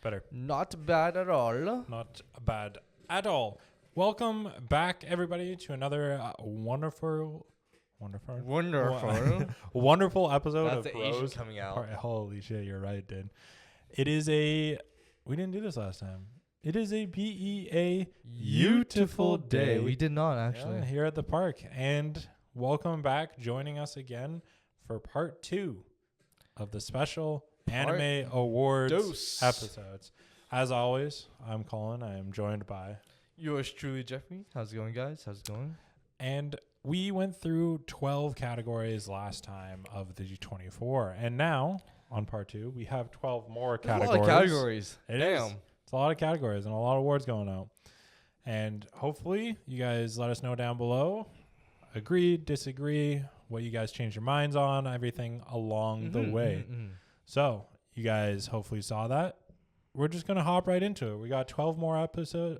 Better. Not bad at all. Not bad at all. Welcome back, everybody, to another wonderful wonderful episode That's of the Asian Bros. coming out. Holy shit, you're right, dude. It is a... We didn't do this last time. It is a beautiful day. We did not, actually. Yeah, here at the park. And welcome back, joining us again for part 2 of the special Anime Awards episodes. As always, I'm Colin. I am joined by... Yours truly, Jeffrey. How's it going, guys? How's it going? And we went through 12 categories last time of the G24. And now, on part 2, we have 12 more categories. A lot of categories. Damn. It's a lot of categories and a lot of awards going out. And hopefully, you guys let us know down below. Agree, disagree, what you guys change your minds on, everything along the way. So, you guys hopefully saw that. We're just going to hop right into it. We got 12 more episodes,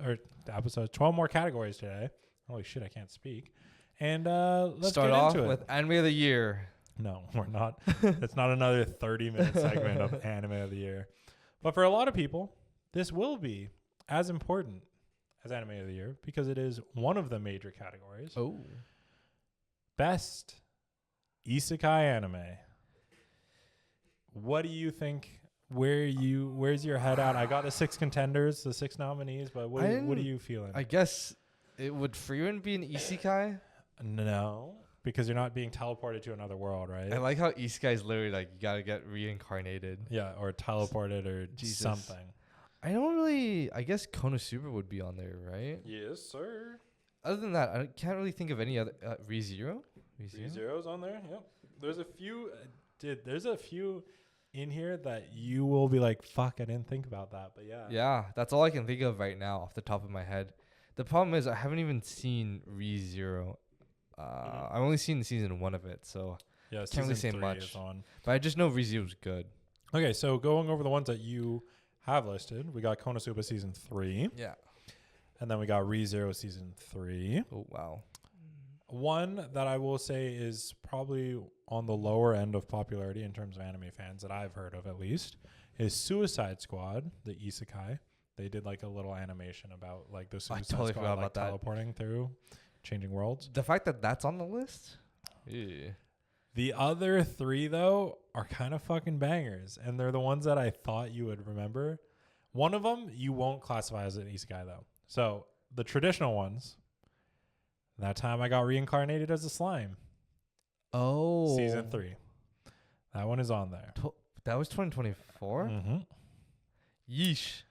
12 more categories today. Holy shit, I can't speak. And let's start get off into it. with Anime of the Year. No, we're not. It's not another 30-minute segment of Anime of the Year. But for a lot of people, this will be as important as Anime of the Year because it is one of the major categories. Oh. Best Isekai Anime. What do you think? Where's your head at? I got the 6 contenders, the 6 nominees, but what are you feeling? I guess it would Frieren be an isekai? No, because you're not being teleported to another world, right? I like how isekai is literally like you gotta get reincarnated. Yeah, or teleported or something. I don't really. I guess Konosuba would be on there, right? Yes, sir. Other than that, I can't really think of any other. ReZero? ReZero's on there. Yep. There's a few. There's a few in here that you will be like, fuck, I didn't think about that, but yeah. Yeah, that's all I can think of right now off the top of my head. The problem is I haven't even seen ReZero. I've only seen season 1 of it, so yeah, can't really say much. Is on. But I just know ReZero's good. Okay, so going over the ones that you have listed, we got Konosuba season 3. Yeah. And then we got ReZero season 3. Oh, wow. One that I will say is probably on the lower end of popularity in terms of anime fans that I've heard of, at least, is Suicide Squad, the isekai. They did like a little animation about like the Suicide Squad like teleporting through, changing worlds. The fact that that's on the list? Yeah. The other 3, though, are kind of fucking bangers, and they're the ones that I thought you would remember. One of them you won't classify as an isekai, though. So the traditional ones, that time I got reincarnated as a slime. Oh. Season 3. That one is on there. That was 2024? Mm-hmm. Yeesh.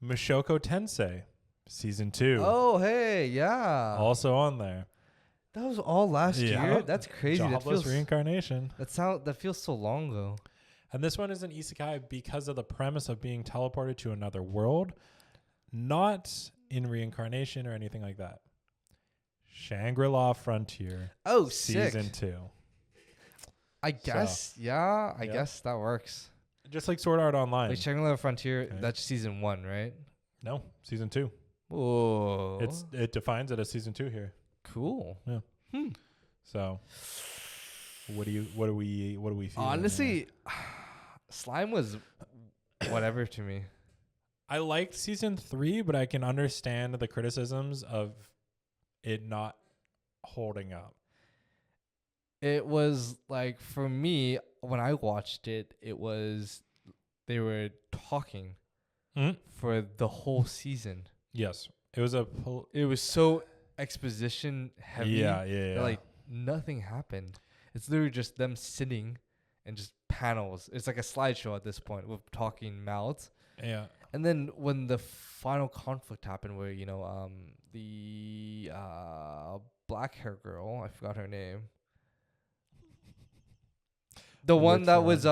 Mushoku Tensei, season 2. Oh, hey, yeah. Also on there. That was all last year? That's crazy. Jobless reincarnation. That feels so long ago. And this one is an isekai because of the premise of being teleported to another world, not in reincarnation or anything like that. Shangri-La Frontier. Oh, season sick. 2. I guess, I guess that works. Just like Sword Art Online. Like Shangri-La Frontier, that's season 1, right? No, season 2. Oh. It defines it as season 2 here. Cool. Yeah. So, what do we feel? Honestly, slime was whatever to me. I liked season 3, but I can understand the criticisms of it not holding up. It was like, for me, when I watched it, they were talking for the whole season. Yes. It was it was so exposition heavy. Yeah. Like nothing happened. It's literally just them sitting and just panels. It's like a slideshow at this point with talking mouths. Yeah. And then when the final conflict happened where, the black hair girl, I forgot her name. The one that was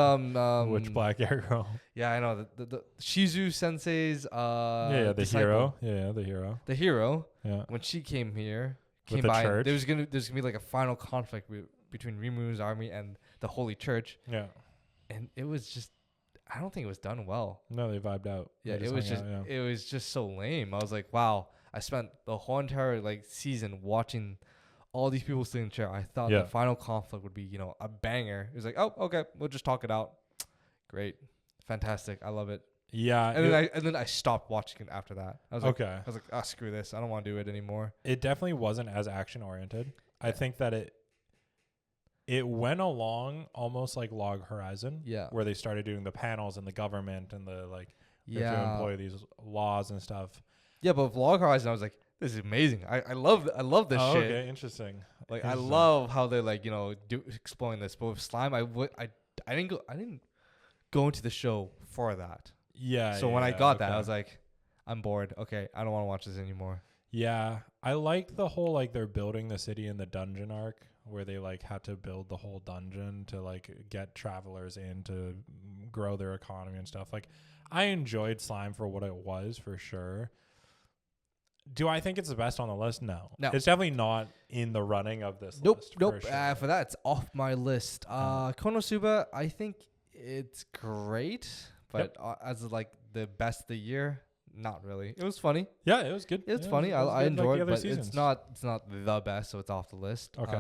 which black hair girl? Yeah, I know the Shizu Sensei's the disciple. hero. The hero. The hero. Yeah. When she came With the by, church. there's gonna be like a final conflict between Rimu's army and the Holy Church. Yeah. And it was just, I don't think it was done well. No, they vibed out. Yeah, it was just so lame. I was like, wow. I spent the whole entire season watching all these people sitting in the chair. I thought the final conflict would be, a banger. It was like, oh, okay, we'll just talk it out. Great. Fantastic. I love it. Yeah. And then I stopped watching it after that. I was okay. like, ah, screw this. I don't want to do it anymore. It definitely wasn't as action oriented. I think that it went along almost like Log Horizon, Yeah. where they started doing the panels and the government and the like to Yeah. employ these laws and stuff. Yeah, but Vlog Horizon, I was like, this is amazing. I love this shit. Okay, interesting. Like I love how they're like, exploring this. But with Slime, I didn't go into the show for that. Yeah. So when I got that, I was like, I'm bored. Okay, I don't want to watch this anymore. Yeah, I liked the whole like they're building the city in the dungeon arc where they like had to build the whole dungeon to like get travelers in to grow their economy and stuff. Like I enjoyed Slime for what it was for sure. Do I think it's the best on the list? No. It's definitely not in the running of this list. Nope. For sure. For that, it's off my list. Konosuba, I think it's great, but as like the best of the year, not really. It was funny. Yeah, it was good. It's funny. I enjoyed it, but seasons. it's not the best, so it's off the list. Okay.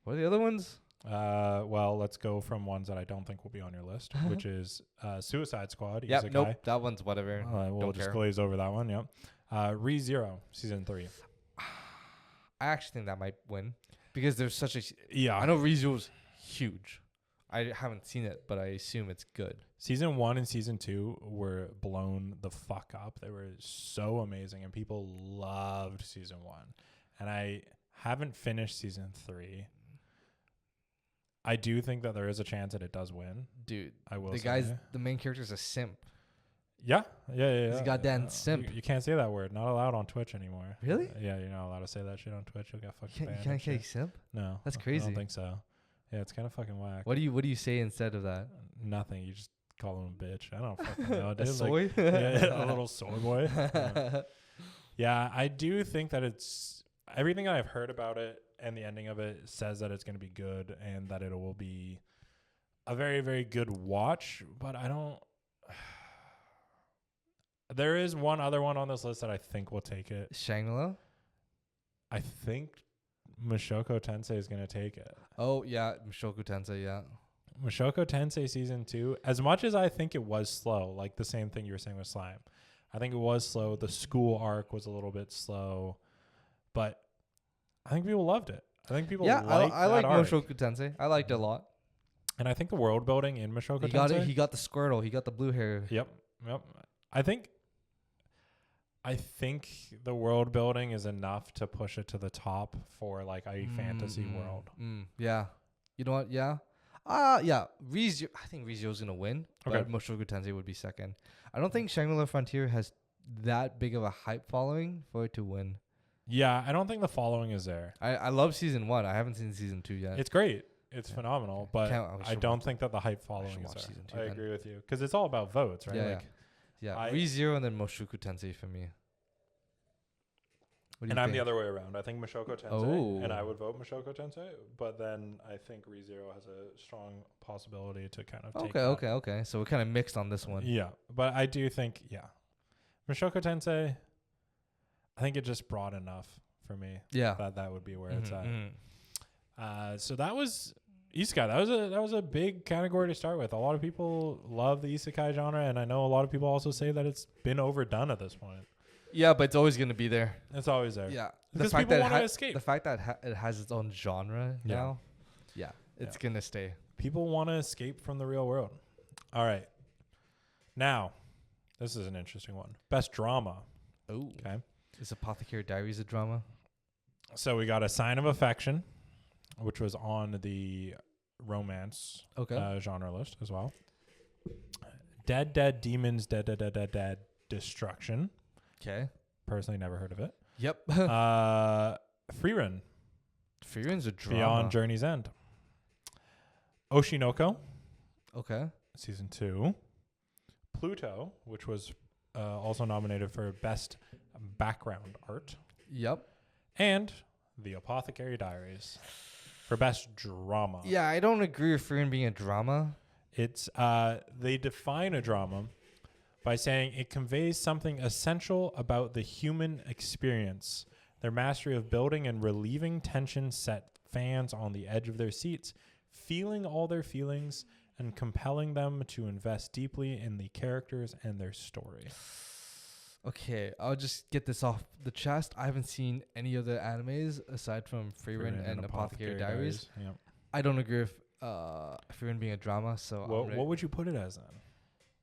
What are the other ones? Well, let's go from ones that I don't think will be on your list, which is Suicide Squad. Yeah, nope. That one's whatever. We'll just glaze over that one. Yep. ReZero season 3. I actually think that might win because there's such a yeah. I know ReZero's huge. I haven't seen it, but I assume it's good. Season 1 and season 2 were blown the fuck up. They were so amazing, and people loved season 1. And I haven't finished season 3. I do think that there is a chance that it does win. Dude, I will. The main character is a simp. Yeah. He's a goddamn simp. You can't say that word. Not allowed on Twitch anymore. Really? Yeah, you're not allowed to say that shit on Twitch. You'll get fucking banned. You can't say simp? No. That's crazy. I don't think so. Yeah, it's kind of fucking whack. What do you say instead of that? Nothing. You just call him a bitch. I don't fucking know. A soy? Like, yeah, a little soy boy. Yeah, I do think that it's everything that I've heard about it and the ending of it says that it's going to be good and that it will be a very, very good watch. But I don't. There is one other one on this list that I think will take it. Shangri-La? I think Mushoku Tensei is going to take it. Oh, yeah. Mushoku Tensei, yeah. Mushoku Tensei season 2, as much as I think it was slow, like the same thing you were saying with Slime, I think it was slow. The school arc was a little bit slow, but I think people loved it. I think people I like Mushoku Tensei. I liked it a lot. And I think the world building in Mushoku Tensei. He got the Squirtle. He got the blue hair. Yep. I think the world building is enough to push it to the top for like a fantasy world. Yeah. You know what? Yeah. Yeah. ReZero. I think ReZero's gonna win. Okay. But Mushoku Tensei would be second. I don't think Shangri-La Frontier has that big of a hype following for it to win. Yeah, I don't think the following is there. I love season 1. I haven't seen season 2 yet. It's great. It's phenomenal, but I don't think that the hype following is there. Season 2 I agree with you because it's all about votes, right? Yeah. ReZero and then Mushoku Tensei for me. And I'm the other way around. I think Mushoku Tensei, and I would vote Mushoku Tensei, but then I think ReZero has a strong possibility to kind of take Okay. So we're kind of mixed on this one. Yeah, but I do think, Mushoku Tensei, I think it just broad enough for me. Yeah. That would be where it's at. So that was Isekai. That was a big category to start with. A lot of people love the Isekai genre, and I know a lot of people also say that it's been overdone at this point. Yeah, but it's always going to be there. It's always there. Yeah. Because people want to escape. The fact that it has its own genre now, it's going to stay. People want to escape from the real world. All right. Now, this is an interesting one. Best drama. Oh. Okay. Is Apothecary Diaries a drama? So we got A Sign of Affection, which was on the romance genre list as well. Dead Demons, Dead Destruction. Okay. Personally, never heard of it. Yep. Frieren. Frieren's a drama. Beyond Journey's End. Oshinoko. Okay. Season 2. Pluto, which was also nominated for Best Background Art. Yep. And The Apothecary Diaries for Best Drama. Yeah, I don't agree with Frieren being a drama. It's they define a drama by saying it conveys something essential about the human experience. Their mastery of building and relieving tension set fans on the edge of their seats, feeling all their feelings and compelling them to invest deeply in the characters and their story. Okay, I'll just get this off the chest. I haven't seen any other animes aside from Frieren and Apothecary Diaries. Yep. I don't agree with Frieren being a drama, so What would you put it as then?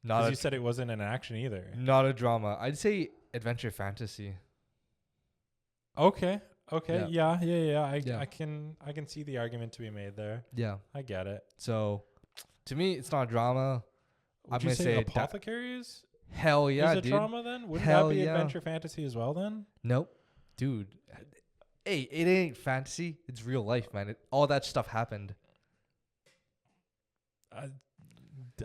Not Because you said it wasn't an action either. Not a drama. I'd say adventure fantasy. Okay. Yeah. Yeah. I can see the argument to be made there. Yeah. I get it. So, to me, it's not a drama. Would you say Apothecaries? Hell yeah, is a dude. drama then? Wouldn't Hell that be yeah. adventure fantasy as well then? Nope, dude. Hey, it ain't fantasy. It's real life, man. All that stuff happened.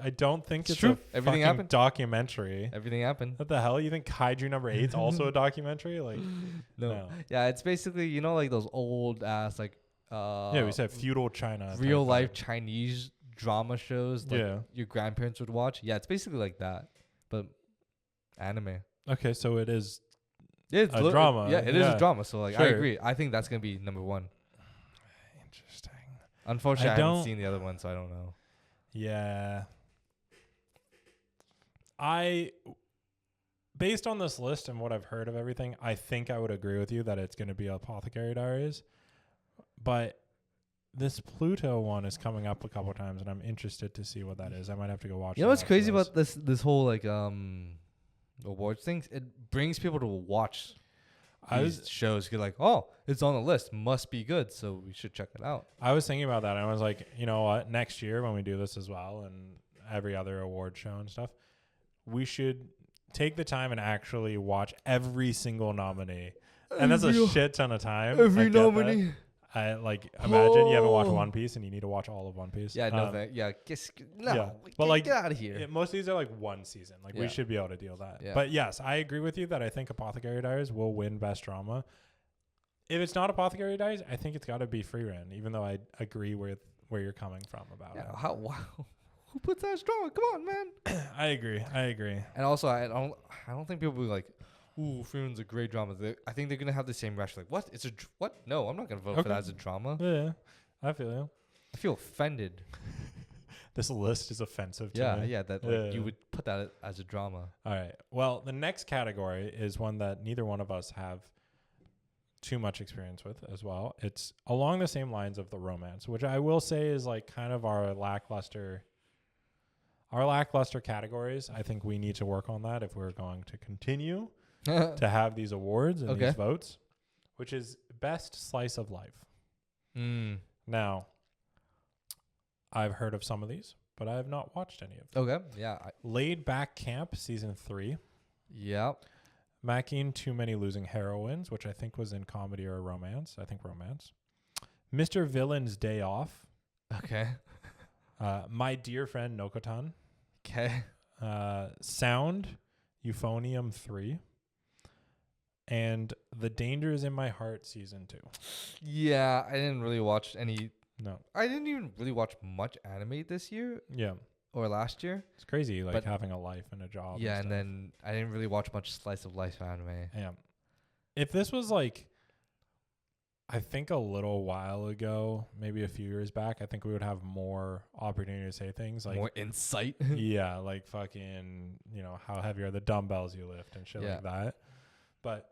I don't think it's true. a Everything fucking happened. documentary. Everything happened. What the hell? You think Kaiju number 8's also a documentary? Like, no. Yeah, it's basically, like those old ass yeah, we said feudal China. Real life Chinese drama shows like Yeah. your grandparents would watch. Yeah, it's basically like that, but anime. Okay, so it is It's a drama. It is a drama. So I Sure. agree. I think that's gonna be number one. Interesting. Unfortunately, I haven't seen the other one, so I don't know. Yeah. Based on this list and what I've heard of everything, I think I would agree with you that it's going to be Apothecary Diaries. But this Pluto one is coming up a couple times, and I'm interested to see what that is. I might have to go watch it. You know what's crazy about this whole awards things? It brings people to watch these shows. You're like, oh, it's on the list, must be good, so we should check it out. I was thinking about that. And I was like, you know what? Next year when we do this as well, and every other award show and stuff, we should take the time and actually watch every single nominee. And that's a shit ton of time. Every nominee. I imagine you haven't watched One Piece and you need to watch all of One Piece. Yeah, no, but get out of here. Most of these are like one season. We should be able to deal with that. Yeah. But yes, I agree with you that I think Apothecary Diaries will win Best Drama. If it's not Apothecary Diaries, I think it's got to be Frieren, even though I agree with where you're coming from about it. Wow. Who puts that strong? Come on, man. I agree. And also, I don't think people will be like, ooh, Frieren's a great drama. I think they're gonna have the same rush. Like, what? It's what? No, I'm not gonna vote for that as a drama. Yeah, I feel you. I feel offended. This list is offensive to me. Yeah. That you would put that as a drama. All right. Well, the next category is one that neither one of us have too much experience with as well. It's along the same lines of the romance, which I will say is kind of our lackluster categories. I think we need to work on that if we're going to continue to have these awards and these votes, which is best slice of life. Now, I've heard of some of these, but I have not watched any of them. Okay. Yeah. Laid Back Camp season 3. Yep. Macking Too Many Losing Heroines, which I think was in comedy or romance. I think romance. Mr. Villain's Day Off. Okay. My Dear Friend Nokotan. Okay. Sound Euphonium 3. And The Dangers in My Heart season 2. Yeah, I didn't really watch any. No. I didn't even really watch much anime this year. Yeah. Or last year. It's crazy, having a life and a job. Yeah, and then I didn't really watch much slice of life anime. Yeah. If this was I think a little while ago, maybe a few years back, I think we would have more opportunity to say things more insight. Yeah, fucking, how heavy are the dumbbells you lift and shit like that. But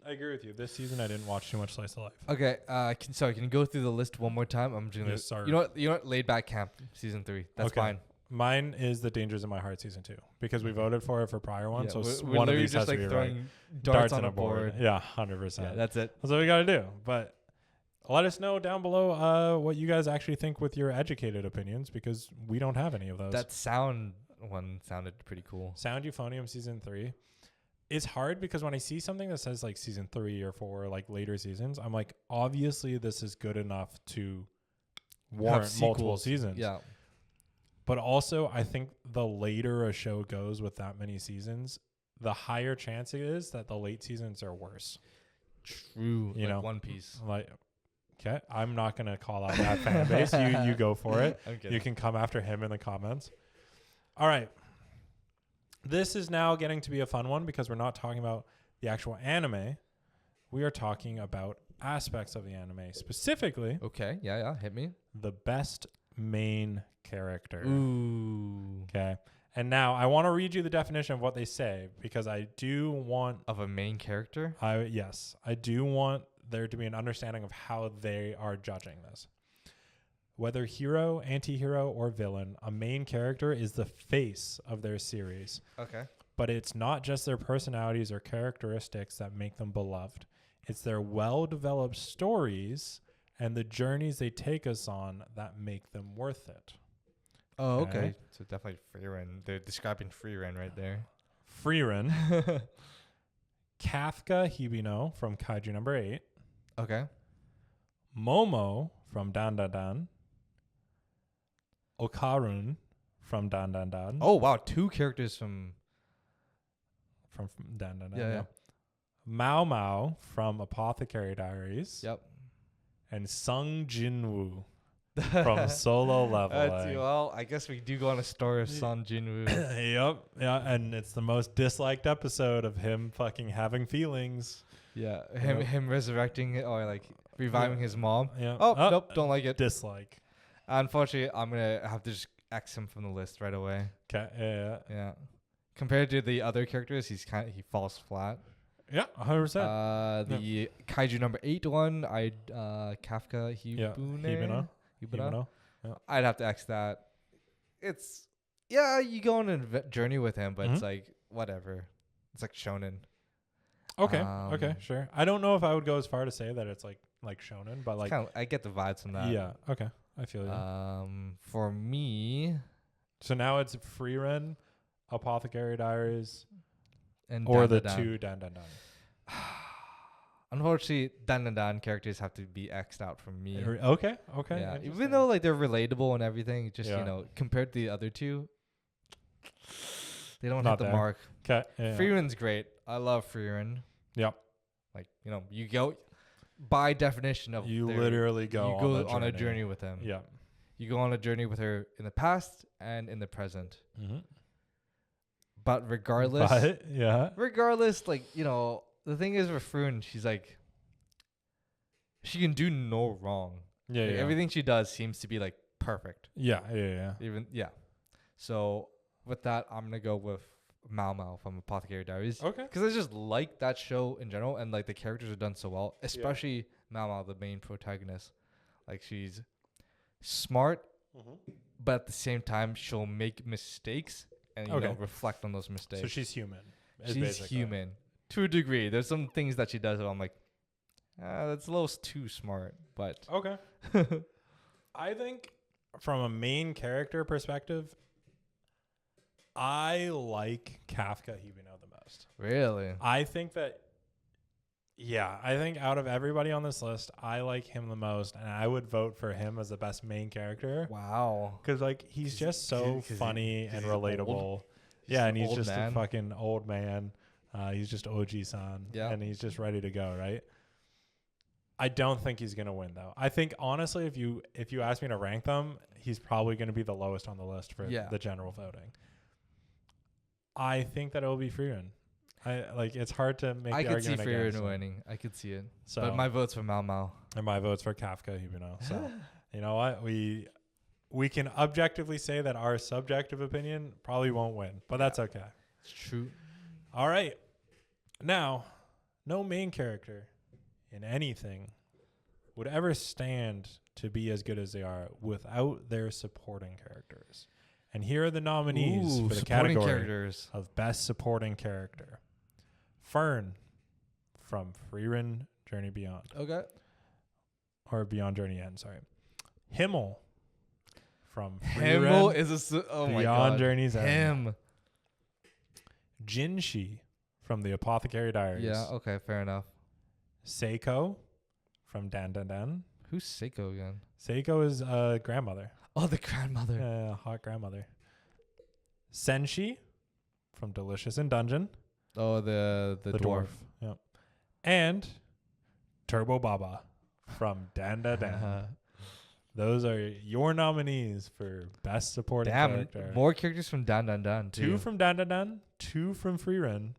I agree with you. This season, I didn't watch too much slice of life. Okay. Can you go through the list one more time? I'm just gonna. Yes, sir. You know what? Laid Back Camp season 3. That's fine. Mine is The Dangers in My Heart season 2 because we voted for it for prior one. So we're one of these just has to be right. Darts on a board. Yeah, 100%. Yeah, that's it. That's what we got to do. But let us know down below what you guys actually think with your educated opinions because we don't have any of those. That sound one sounded pretty cool. Sound Euphonium season 3. It's hard because when I see something that says season 3 or 4, later seasons, I'm like, obviously this is good enough to warrant multiple seasons. Yeah. But also, I think the later a show goes with that many seasons, the higher chance it is that the late seasons are worse. True. One Piece. Okay, I'm not going to call out that fan base. You go for it. Okay. You can come after him in the comments. All right. This is now getting to be a fun one because we're not talking about the actual anime. We are talking about aspects of the anime. Specifically, okay, yeah, hit me. the best main character. Ooh. Okay. And now I want to read you the definition of what they say because I do want Of a main character? I do want there to be an understanding of how they are judging this. Whether hero, anti-hero, or villain, a main character is the face of their series. Okay. But it's not just their personalities or characteristics that make them beloved. It's their well-developed stories and the journeys they take us on that make them worth it. Oh, okay. So definitely Freeran. They're describing Freeran right there. Freeran. Kafka Hibino from Kaiju number 8. Okay. Momo from Dan Dan Dan. Okarun from Dan Dan Dan. Oh, wow. 2 characters from Dan Dan Dan. Yeah. Mao Mao from Apothecary Diaries. Yep. And Sung Jinwoo from Solo Leveling. Well, I guess we do go on a story of Sung Jinwoo. Yep. Yeah, and it's the most disliked episode of him fucking having feelings. Yeah. Him resurrecting it or like reviving his mom. Yeah. Oh, nope, don't like it. Dislike. Unfortunately, I'm going to have to just X him from the list right away. Okay. Yeah. Compared to the other characters, he falls flat. Yeah, 100%. The Kaiju number 8 one, Kafka Hibuna. Hibino. Yeah. I'd have to X that. It's you go on a journey with him, but it's like whatever. It's like shonen. Okay, sure. I don't know if I would go as far to say that it's like shonen, but like I get the vibes from that. Yeah. Okay. I feel you. For me, so now it's Freeran, Apothecary Diaries, and or Dan the Dan. 2 Dan Dan Dan. Unfortunately, Dan Dan Dan characters have to be X'd out from me. Okay. Yeah. Even though like they're relatable and everything, just compared to the other 2, they don't hit the mark. Okay. Yeah. Freeran's great. I love Freeran. Yep. Like you go by definition of you literally go on a journey with them. Yeah. You go on a journey with her in the past and in the present. Mm-hmm. But regardless, like, the thing is with Freeran, she's like, she can do no wrong. Yeah, like, everything she does seems to be like perfect. Yeah. So with that, I'm gonna go with Mao Mao from Apothecary Diaries. Okay. Because I just like that show in general, and like the characters are done so well, especially Mao Mao, the main protagonist. Like she's smart, but at the same time, she'll make mistakes and reflect on those mistakes. So she's human. She's human to a degree. There's some things that she does that I'm like, that's a little too smart. But okay. I think from a main character perspective, I like Kafka Hibino the most. Really? I think that, I think out of everybody on this list, I like him the most, and I would vote for him as the best main character. Wow. Because, like, he's just so funny and relatable. Yeah, and he's just a fucking old man. He's just OG-san. Yeah. And he's just ready to go, right? I don't think he's going to win, though. I think, honestly, if you ask me to rank them, he's probably going to be the lowest on the list for the general voting. I think that it will be Freeran. It's hard to make the argument against. I could see Freeran winning. I could see it. So, but my vote's for Mao Mao. And my vote's for Kafka Hibino. So, you know what? We can objectively say that our subjective opinion probably won't win, but that's okay. It's true. All right. Now, no main character in anything would ever stand to be as good as they are without their supporting characters. And here are the nominees for the category of Best Supporting Character. Fern from Freeran Journey Beyond. Okay. Or Beyond Journey End, sorry. Himmel from Himmel Freeran is Beyond Journey's End. Him. Jinshi from the Apothecary Diaries. Yeah, okay, fair enough. Seiko from Dan Dan Dan. Who's Seiko again? Seiko is grandmother. Oh, the grandmother. Yeah, hot grandmother. Senshi from Delicious in Dungeon. Oh, the dwarf. Yep. And Turbo Baba from Dan Dan Dan. Those are your nominees for Best Supporting Character. More characters from Dan Dan Dan, too. 2 from Dan Dan Dan, 2 from Freeran,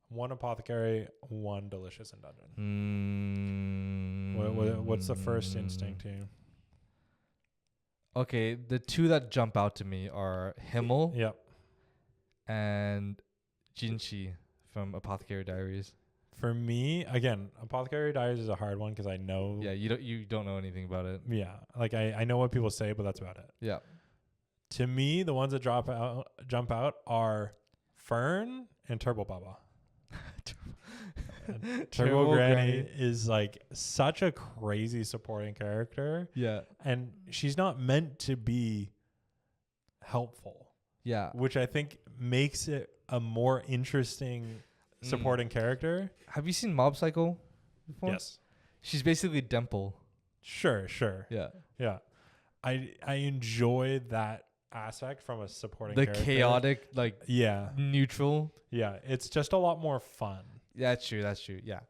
1 Apothecary, 1 Delicious in Dungeon. What's the first instinct to you? Okay, the two that jump out to me are Himmel Yep. and Jinshi from Apothecary Diaries. For me, again, Apothecary Diaries is a hard one because I know. Yeah, you don't know anything about it. Yeah, like I know what people say, but that's about it. Yeah. To me, the ones that jump out are Fern and Turbo Baba. Turbo Granny is like such a crazy supporting character, Yeah. and she's not meant to be helpful, Yeah. which I think makes it a more interesting supporting character. Have you seen Mob Psycho before? Yes. She's basically Dimple. Sure. Yeah. Yeah. I enjoy that aspect from a supporting The character. chaotic, like, Yeah. neutral. Yeah. It's just a lot more fun. Yeah, that's true. Yeah.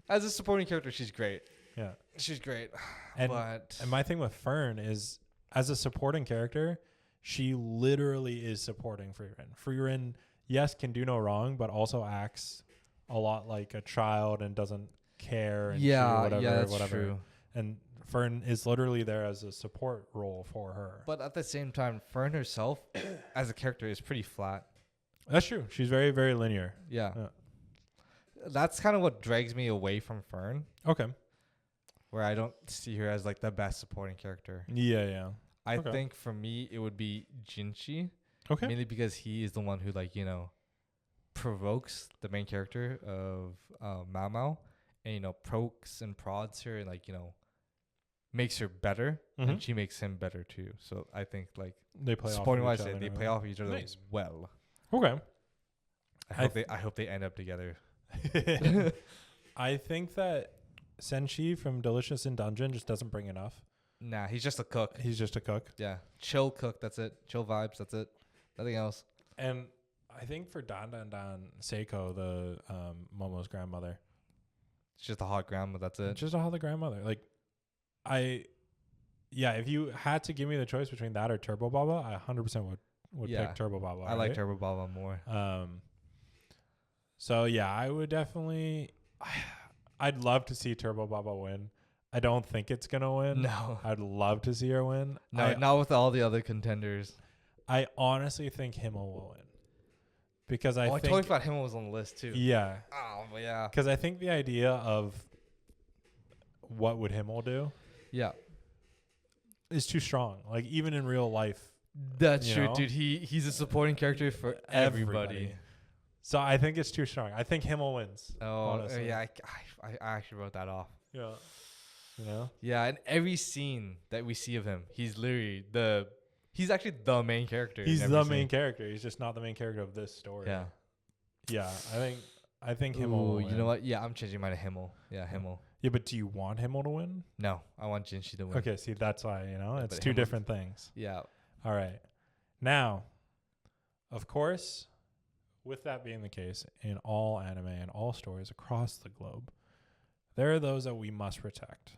As a supporting character, she's great. Yeah. She's great. And, but and my thing with Fern is, as a supporting character, she literally is supporting Freerin. Freerin, yes, can do no wrong, but also acts a lot like a child and doesn't care. And that's true. And Fern is literally there as a support role for her. But at the same time, Fern herself, as a character, is pretty flat. That's true. She's very, very linear. Yeah. Yeah. That's kind of what drags me away from Fern, Okay. where I don't see her as like the best supporting character. Yeah. I Okay. think for me it would be Jinshi, Okay. mainly because he is the one who, like, provokes the main character of Mao Mao, and pokes and prods her and, like, makes her better, and she makes him better too. So I think, like, They play supporting off wise, of each other. they play off each other Nice. well. Okay. I hope they end up together. I think that Senshi from Delicious in Dungeon just doesn't bring enough. Nah, he's just a cook. He's just a cook. Yeah, chill cook. That's it. Chill vibes. That's it. Nothing else. And I think for Dan Seiko, the Momo's grandmother, It's just a hot grandma. That's it. just a hot grandmother. Like, if you had to give me the choice between that or Turbo Baba, I 100% would pick Turbo Baba. I like Turbo Baba more. So yeah, I would definitely. I'd love to see Turbo Baba win. I don't think it's gonna win. No. I'd love to see her win. No, not with all the other contenders. I honestly think Himmel will win because I I totally forgot Himmel was on the list too. Yeah. Oh, but yeah. Because I think the idea of what would Himmel do Yeah. is too strong. Like, even in real life. That's You true, know? dude. He's a supporting character for everybody. So I think it's too strong. I think Himmel wins. Oh, honestly. yeah. I actually wrote that off. Yeah. You know? Yeah, in every scene that we see of him, he's literally he's actually the main character. He's the main character. He's just not the main character of this story. Yeah. Yeah. I think Himmel will win. You know what? Yeah, I'm changing mine to Himmel. Yeah, Himmel. Yeah, but do you want Himmel to win? No, I want Jinshi to win. Okay, see, that's why, it's but two Himmel- different things. Yeah. All right. Now, of course, with that being the case, in all anime and all stories across the globe, there are those that we must protect.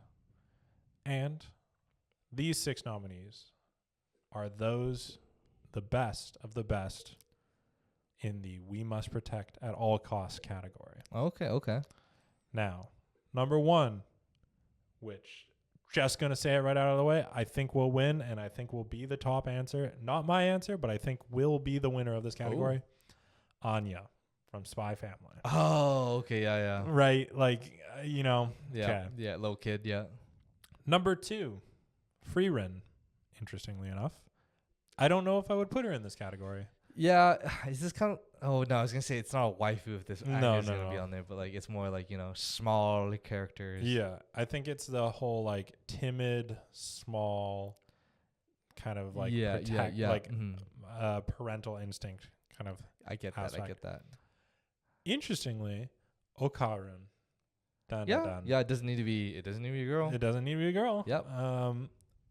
And these 6 nominees are those, the best of the best, in the we must protect at all costs category. Okay. Now, number 1, which, just going to say it right out of the way, I think will win, and I think will be the top answer. Not my answer, but I think will be the winner of this category. Anya from Spy Family. Oh, okay. Yeah. Right? Like, Yeah. Okay. Yeah, little kid. Yeah. Number 2, Freerin, interestingly enough. I don't know if I would put her in this category. Yeah. Is this kind of? Oh no, I was gonna say it's not a waifu if this No, actor's gonna be on there, but like it's more like small characters. Yeah. I think it's the whole like timid, small, kind of like like parental instinct kind of. I get that. Interestingly, Okarun. Yeah. It doesn't need to be a girl. It doesn't need to be a girl. Yep.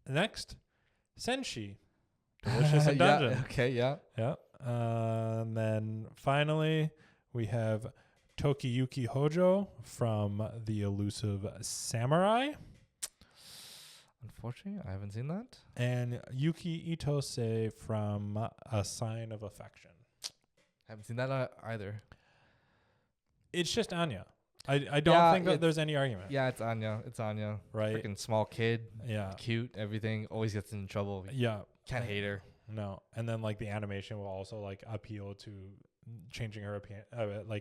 Next, Senshi. Delicious in Dungeon. Yeah, okay, yeah. Yeah. And then finally, we have Tokiyuki Hojo from The Elusive Samurai. Unfortunately, I haven't seen that. And Yuki Itose from A Sign of Affection. I haven't seen that either. It's just Anya. I don't think that there's any argument. Yeah, it's Anya. It's Anya. Right. Freaking small kid. Yeah. Cute. Everything. Always gets in trouble. Yeah. Can't hate her. No. And then like the animation will also like appeal to changing her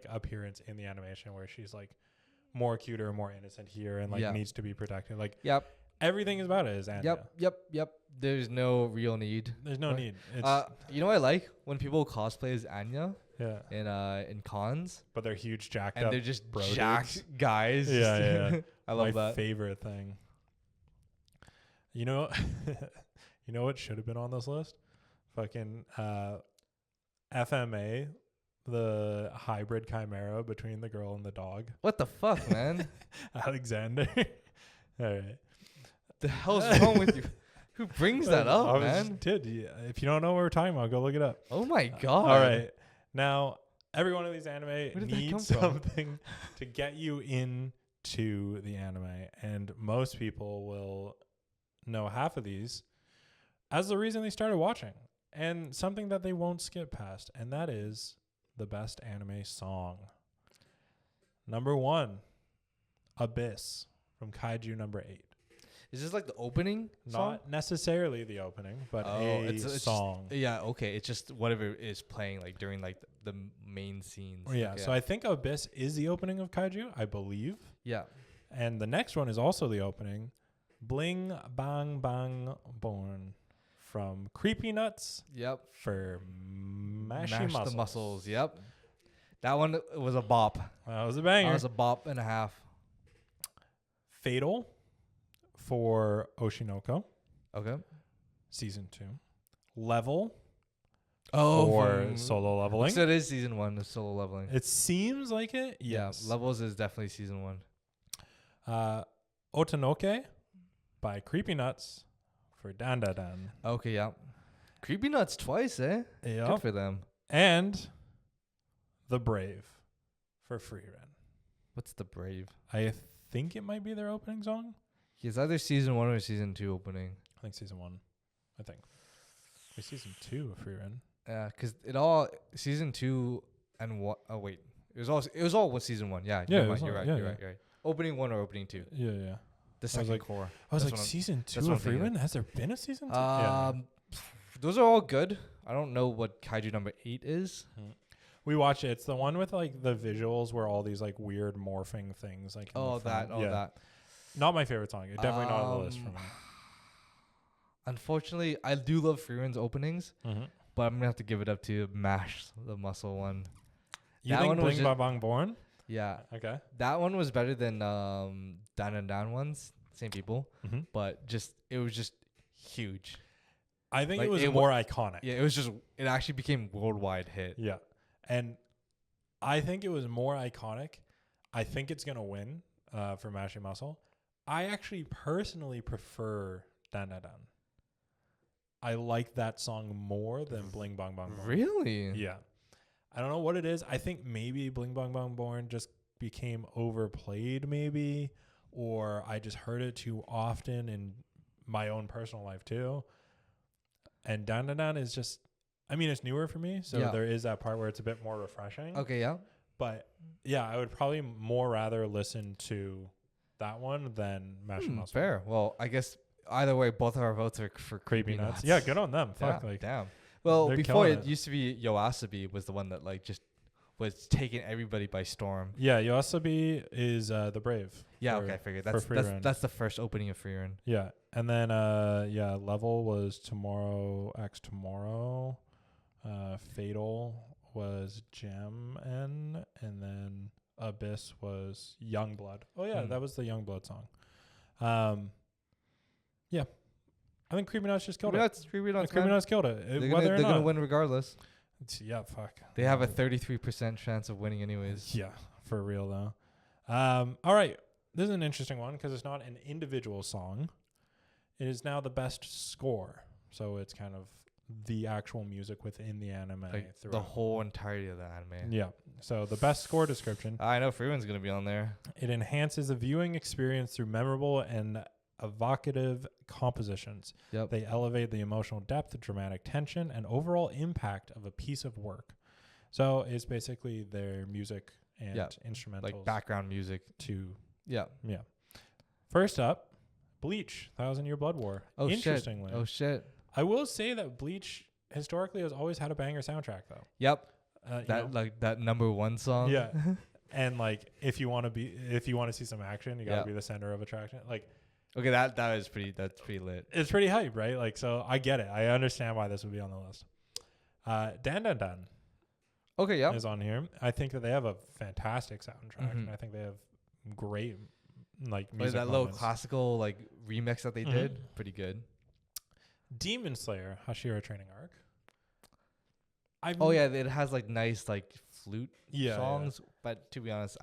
appearance in the animation where she's like more cuter, more innocent here, and like needs to be protected. Like everything is about it is Anya. Yep. There's no real need. There's no need. It's you know what I like when people cosplay as Anya. Yeah. In cons, but they're huge jacked and up. they're just bro jacked dudes. guys. Yeah. I love My that. favorite thing. You know, you know what should have been on this list? Fucking FMA, the hybrid chimera between the girl and the dog. What the fuck, man? Alexander. All right. The hell's wrong with you? Who brings that up, man? If you don't know what we're talking about, go look it up. Oh my god. All right. Now, every one of these anime needs something to get you into the anime, and most people will know half of these as the reason they started watching, and something that they won't skip past, and that is the best anime song. Number 1, Abyss from Kaiju number 8. Is this like the opening song? Not necessarily the opening, but a song. Okay. It's just whatever is playing like during like the main scenes. Yeah, so I think Abyss is the opening of Kaiju, I believe. Yeah. And the next one is also the opening. Bling Bang Bang Born from Creepy Nuts. Yep. For Mash the Muscles. Yep. That one was a bop. That was a banger. That was a bop and a half. Fatal for Oshinoko. Okay. Season 2. Level for solo leveling. So it is season 1 of solo leveling. It seems like it. Yes. Yeah, Levels is definitely season 1. Otanoke by Creepy Nuts for Dan Da Dan. Okay, yeah. Creepy Nuts twice, eh? Yeah. Good for them. And The Brave for Free Ren. What's The Brave? I think it might be their opening song. It's either season 1 or season 2 opening. I think season 1. I think. It's season 2 of Free Ren. Yeah, because season 2 and what? Oh wait, it was all season 1. Yeah, you're right. Opening 1 or opening 2. Yeah. The second core. I was like, season 2 of Free Ren? Has there been a season 2? Those are all good. I don't know what Kaiju number 8 is. We watch it. It's the one with like the visuals where all these like weird morphing things like. That. Not my favorite song. It's definitely not on the list for me. Unfortunately, I do love Free Ren's openings, but I'm gonna have to give it up to Mash the Muscle one. You think Bling Bang Bang Born? Yeah. Okay. That one was better than Dan and Dan ones. Same people, but it was just huge. I think it was more iconic. Yeah, it actually became worldwide hit. Yeah, and I think it was more iconic. I think it's gonna win for Mashing Muscle. I actually personally prefer Dan Dan Dan. I like that song more than Bling Bang Bang Born. Really? Yeah. I don't know what it is. I think maybe Bling Bang Bang Born just became overplayed maybe, or I just heard it too often in my own personal life too. And Dan Dan Dan is just, I mean, it's newer for me, so there is that part where it's a bit more refreshing. Okay, yeah. But yeah, I would probably more rather listen to that one than Mash Muscle. Fair. Well, I guess either way, both of our votes are for Creepy Nuts. Yeah, good on them. Fuck, like damn. Well, before it used to be Yoasobi was the one that like just was taking everybody by storm. Yeah, Yoasobi is the Brave. Yeah, okay, I figured that's the first opening of Free Ren. Yeah, and then Level was Tomorrow X Tomorrow. Fatal was Gem N, and then Abyss was Youngblood. Oh yeah, that was the Youngblood song. Yeah. I think Creepy Nuts just killed it. Creepy Nuts killed it. They're going to win regardless. Yeah, fuck. They have a 33% chance of winning anyways. Yeah, for real though. All right. This is an interesting one because it's not an individual song. It is now the best score. So it's kind of the actual music within the anime. Like the whole entirety of the anime. Yeah. So the best score description. I know Free Ren's going to be on there. It enhances the viewing experience through memorable and evocative compositions. Yep. They elevate the emotional depth, dramatic tension, and overall impact of a piece of work. So it's basically their music and instrumentals. Like background music. Yeah. First up, Bleach, 1,000-Year Blood War. Oh, Interestingly. shit. Oh, shit. I will say that Bleach historically has always had a banger soundtrack, though. Yep. That number one song. Yeah. And like, if you want to see some action, you gotta be the center of attraction. Like, okay, that's pretty lit. It's pretty hype, right? Like, so I get it. I understand why this would be on the list. Dan Dan Dan. Okay, yeah. Is on here. I think that they have a fantastic soundtrack, and I think they have great like music. That little classical like remix that they did, pretty good. Demon Slayer Hashira Training Arc. It has like nice like flute songs, but to be honest,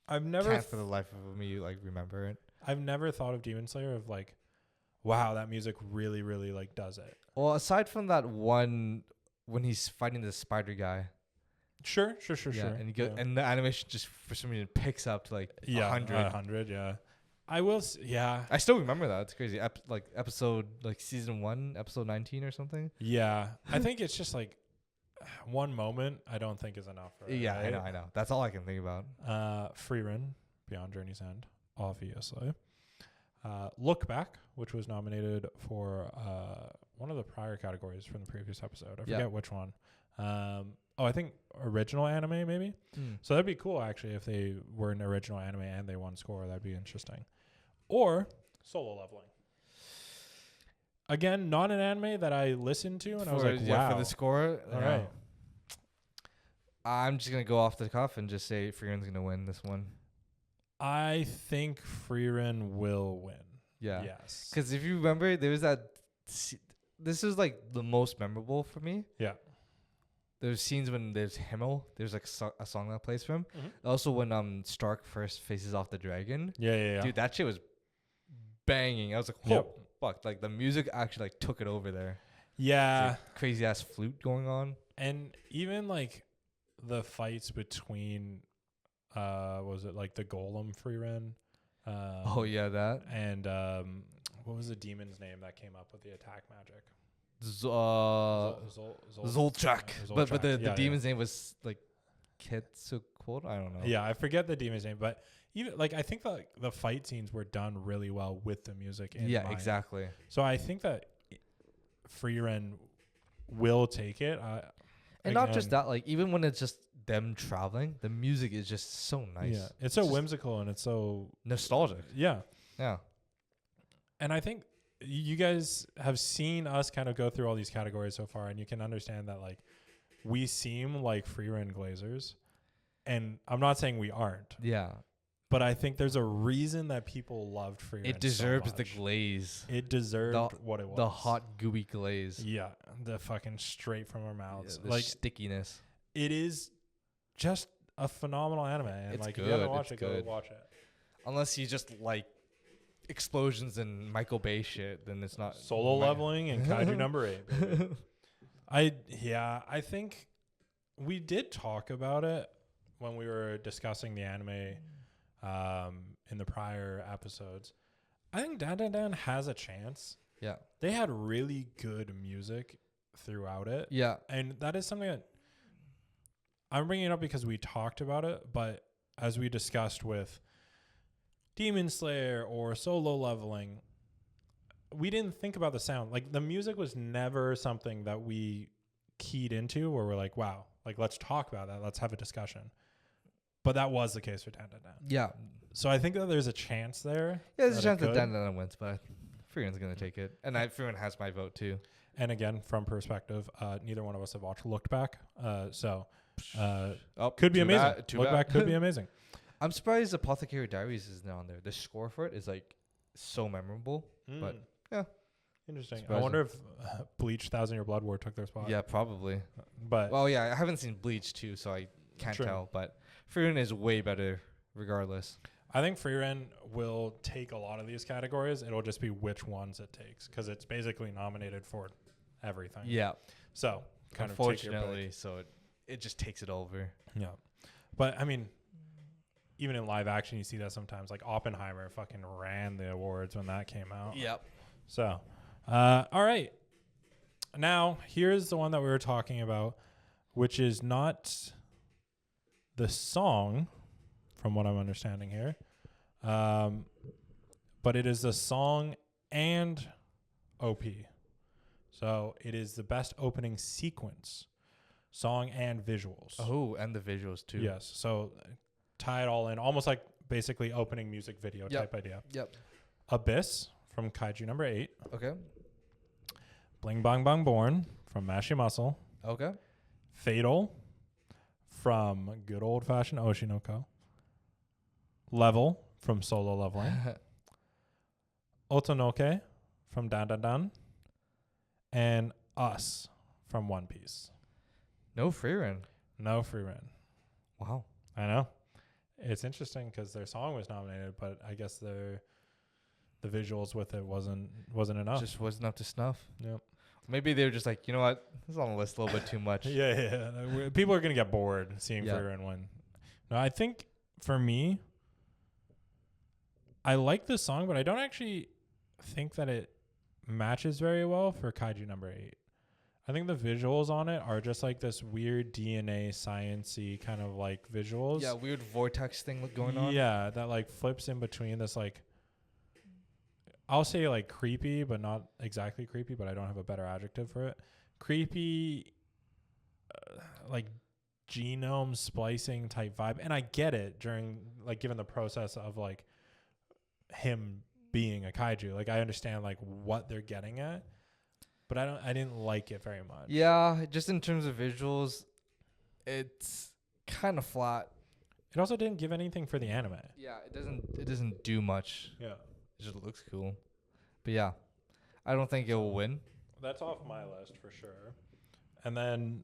I've never can't for the life of me like remember it. I've never thought of Demon Slayer of like, wow, that music really, really like does it. Well, aside from that one when he's fighting the spider guy. Sure. And and the animation just for some reason picks up to like 100. 100, yeah. I will, I still remember that. It's crazy. Episode like season 1, episode 19 or something. Yeah, I think it's just like one moment. I don't think is enough. For it, right? I know. That's all I can think about. Frieren, Beyond Journey's End, obviously. Look Back, which was nominated for one of the prior categories from the previous episode. I forget which one. I think original anime maybe. So that'd be cool actually if they were an original anime and they won score. That'd be interesting. Or Solo Leveling. Again, not an anime that I listened to and I was like, wow. For the score. All right. I'm just gonna go off the cuff and just say Frieren's gonna win this one. I think Frieren will win. Yeah. Yes. Because if you remember, there was that. This is like the most memorable for me. Yeah. There's scenes when there's Himmel. There's like a song that plays for him. Also, when Stark first faces off the dragon. Yeah. Dude, that shit was banging. I was like, fuck! Like the music actually like took it over there. Yeah. Like, crazy ass flute going on. And even like the fights between, was it like the Golem Frieren? That. And what was the demon's name that came up with the attack magic? Zoltrak. But the demon's name was like Quetzalcoatl. I don't know. Yeah, I forget the demon's name, but even like I think that the fight scenes were done really well with the music in mind. Exactly. So I think that Frieren will take it. And not just that, like even when it's just them traveling, the music is just so nice. Yeah, it's so whimsical and it's so nostalgic. Yeah. And I think you guys have seen us kind of go through all these categories so far, and you can understand that like we seem like Frieren glazers, and I'm not saying we aren't. Yeah. But I think there's a reason that people loved Frieren. It deserves the glaze. It deserved what it was. The hot gooey glaze. Yeah, the fucking straight from our mouths. The like stickiness. It is just a phenomenal anime, and it's like good. If you haven't watched it, go watch it. Unless you just like explosions and Michael Bay shit, then it's not Solo Leveling and Kaiju number 8. I think we did talk about it when we were discussing the anime in the prior episodes. I think Dan Dan Dan has a chance. Yeah. They had really good music throughout it. Yeah. And that is something that I'm bringing it up because we talked about it, but as we discussed with Demon Slayer or Solo Leveling, we didn't think about the sound. Like the music was never something that we keyed into where we're like, wow, like let's talk about that. Let's have a discussion. But that was the case for Dan Dan Dan. Yeah. So I think that there's a chance there. Yeah, there's a chance that Dan Dan Dan wins, but Frieren's going to take it. And Frieren has my vote too. And again, from perspective, neither one of us have watched Looked Back. Could be amazing. Look Back could be amazing. I'm surprised Apothecary Diaries isn't on there. The score for it is like so memorable. But yeah. Interesting. Surprising. I wonder if Bleach 1,000-Year Blood War took their spot. Yeah, probably. But I haven't seen Bleach too, so I can't tell. But Frieren is way better regardless. I think Frieren will take a lot of these categories. It'll just be which ones it takes because it's basically nominated for everything. Yeah. So kind of take your pick. So it just takes it over. Yeah. But I mean, even in live action, you see that sometimes. Like Oppenheimer fucking ran the awards when that came out. Yep. So, all right. Now, here's the one that we were talking about, which is not the song, from what I'm understanding here. But it is the song and OP. So it is the best opening sequence, song and visuals. Oh, and the visuals too. Yes. So tie it all in, almost like basically opening music video type idea. Yep. Abyss from Kaiju number 8. Okay. Bling Bong Bong Born from Mashy Muscle. Okay. Fatal from good old fashioned Oshinoko. Level from Solo Leveling. Otonoke from Dan Dan Dan. And Us from One Piece. No free run. No free run. Wow. I know. It's interesting because their song was nominated, but I guess the visuals with it wasn't enough. Just wasn't up to snuff. Yep. Maybe they were just like, you know what? This is on the list a little bit too much. Yeah. People are going to get bored seeing free run win. No, I think for me, I like this song, but I don't actually think that it matches very well for Kaiju number 8. I think the visuals on it are just like this weird DNA science-y kind of like visuals. Yeah, weird vortex thing going on. Yeah, that like flips in between this like, I'll say like creepy, but not exactly creepy, but I don't have a better adjective for it. Creepy, like genome splicing type vibe. And I get it during like given the process of like him being a kaiju. Like I understand like what they're getting at, but I didn't like it very much. Yeah, just in terms of visuals, it's kind of flat. It also didn't give anything for the anime. Yeah, it doesn't do much. Yeah. It just looks cool. But yeah, I don't think it will win. That's off my list for sure. And then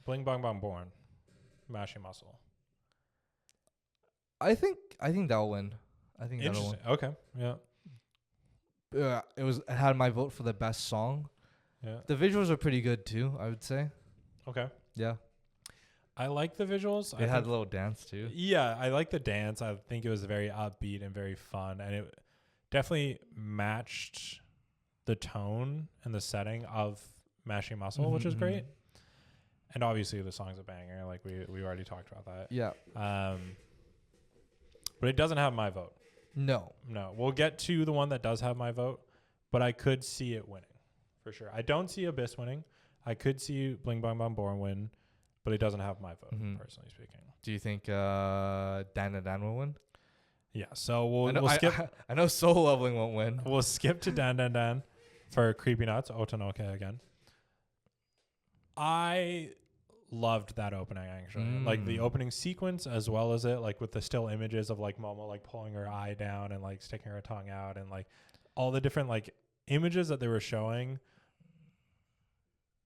Bling Bong Bong Born, Mashy Muscle. I think that'll win. I think that'll win. Okay. Yeah. It had my vote for the best song. Yeah. The visuals are pretty good too, I would say. Okay. Yeah. I like the visuals. It had a little dance too. Yeah, I like the dance. I think it was very upbeat and very fun, and it definitely matched the tone and the setting of Mashy Muscle, which is great. And obviously the song's a banger. Like we already talked about that. Yeah. But it doesn't have my vote. No. We'll get to the one that does have my vote, but I could see it winning for sure. I don't see Abyss winning. I could see Bling Bong Bong Born win, but it doesn't have my vote, personally speaking. Do you think Dan Dan Dan will win? Yeah, so we'll skip. I know Soul Leveling won't win. We'll skip to Dan Dan Dan for Creepy Nuts, Otonoke again. I loved that opening actually. Like the opening sequence as well as it, like with the still images of like Momo like pulling her eye down and like sticking her tongue out and like all the different like images that they were showing.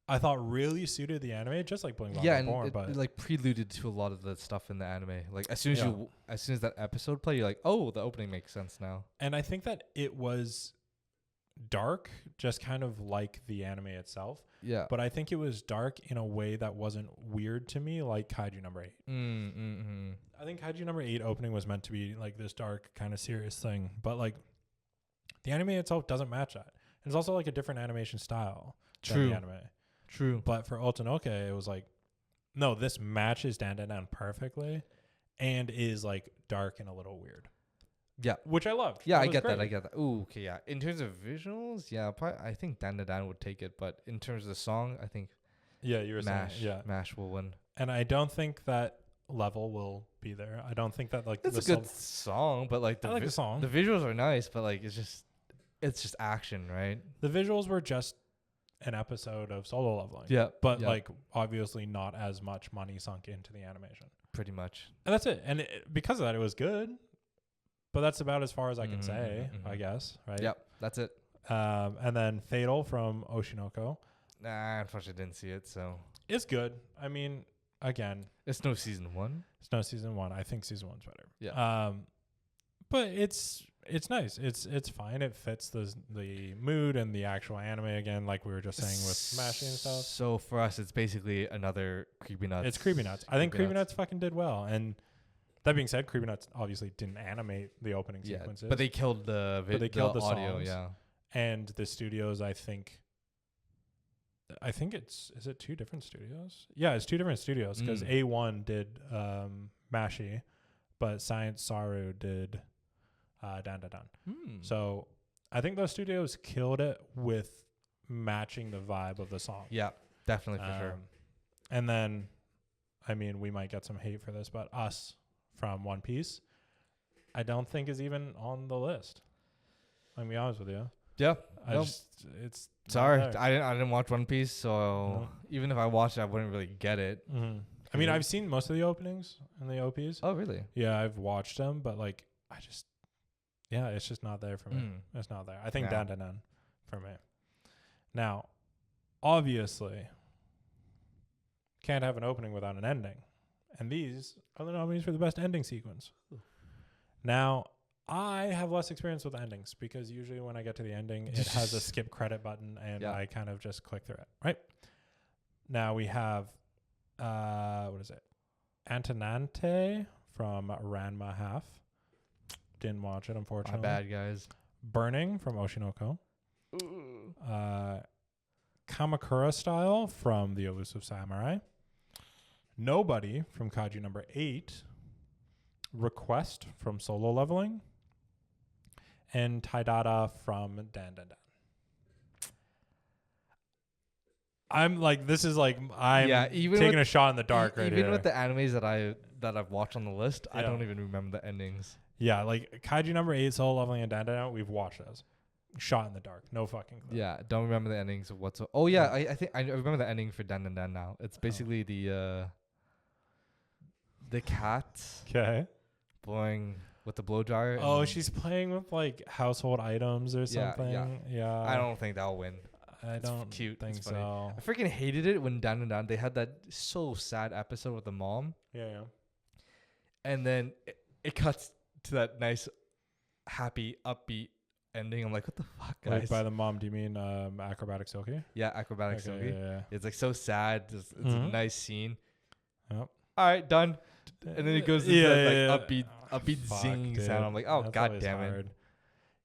I thought really suited the anime, just like Bling Bong Bong Born, but it like preluded to a lot of the stuff in the anime. Like as soon as that episode played, you're like, oh, the opening makes sense now. And I think that it was dark, just kind of like the anime itself. Yeah. But I think it was dark in a way that wasn't weird to me, like Kaiju number 8. I think Kaiju number 8 opening was meant to be like this dark, kind of serious thing, but like the anime itself doesn't match that. And it's also like a different animation style than the anime. True. But for Otonoke, it was like, no, this matches Dan Dan Dan perfectly and is like dark and a little weird. Yeah. Which I loved. Yeah, I get that. Ooh, okay, yeah. In terms of visuals, yeah, I think Dan Dan Dan would take it. But in terms of the song, I think you were saying, Mash will win. And I don't think that Level will be there. I don't think that like it's a good song, but like I like the song. The visuals are nice, but like it's just action, right? The visuals were just an episode of Solo Leveling. Yeah. But like obviously not as much money sunk into the animation. Pretty much. And that's it. And because of that, it was good. But that's about as far as I can say, I guess. Right? Yep. That's it. And then Fatal from Oshinoko. Nah, unfortunately, I didn't see it. So it's good. I mean, again, it's no season 1. It's no season 1. I think season 1's better. Yeah. But it's nice. It's fine. It fits the mood and the actual anime again, like we were just saying with Smashy and stuff. So for us, it's basically another Creepy Nuts. It's Creepy Nuts. I think Creepy Nuts fucking did well. And that being said, Creepy Nuts obviously didn't animate the opening sequences. But they killed the audio, songs. yeah. And the studios, I think, I think is it 2 different studios? Yeah, it's 2 different studios because A1 did Mashi, but Science Saru did Dan Dan Dan. So I think those studios killed it with matching the vibe of the song. Yeah, definitely for sure. And then, I mean, we might get some hate for this, but Us from One Piece, I don't think is even on the list. I'm gonna be honest with you. Yeah, it's sorry. I didn't watch One Piece, so even if I watched it, I wouldn't really get it. I mean, I've seen most of the openings and the OPs. Oh, really? Yeah, I've watched them, but like, it's just not there for me. It's not there. I think Dan Dan Dan for me. Now, obviously, can't have an opening without an ending, and these are the nominees for the best ending sequence. Now, I have less experience with endings because usually when I get to the ending, it has a skip credit button and I kind of just click through it, right? Now we have, what is it? Antonante from Ranma Half. Didn't watch it, unfortunately. My bad, guys. Burning from Oshinoko. Kamakura Style from The Elusive Samurai. Nobody from Kaiju number 8. Request from Solo Leveling. And Taidada from Dan Dan Dan. I'm like, this is like, I'm taking a shot in the dark right here. Even with the animes that I've watched on the list, I don't even remember the endings. Yeah, like Kaiju number 8, Solo Leveling, and Dan Dan Dan, we've watched those. Shot in the dark. No fucking clue. Yeah, don't remember the endings of what's. Oh, yeah, I think I remember the ending for Dan Dan Dan now. It's basically the cat. Okay. Blowing with the blow dryer. Oh, she's playing with like household items or something. Yeah. I don't think that'll win. It's don't cute. Think so. I freaking hated it when Dan and Dan they had that so sad episode with the mom. Yeah. And then it cuts to that nice, happy, upbeat ending. I'm like, what the fuck, guys? Like by the mom, do you mean Acrobatic Silky? Yeah, Acrobatic Silky. Yeah. It's like so sad. It's a nice scene. Yep. All right, done. And then it goes into that upbeat zing dude. sound. I'm like, oh, That's god damn it.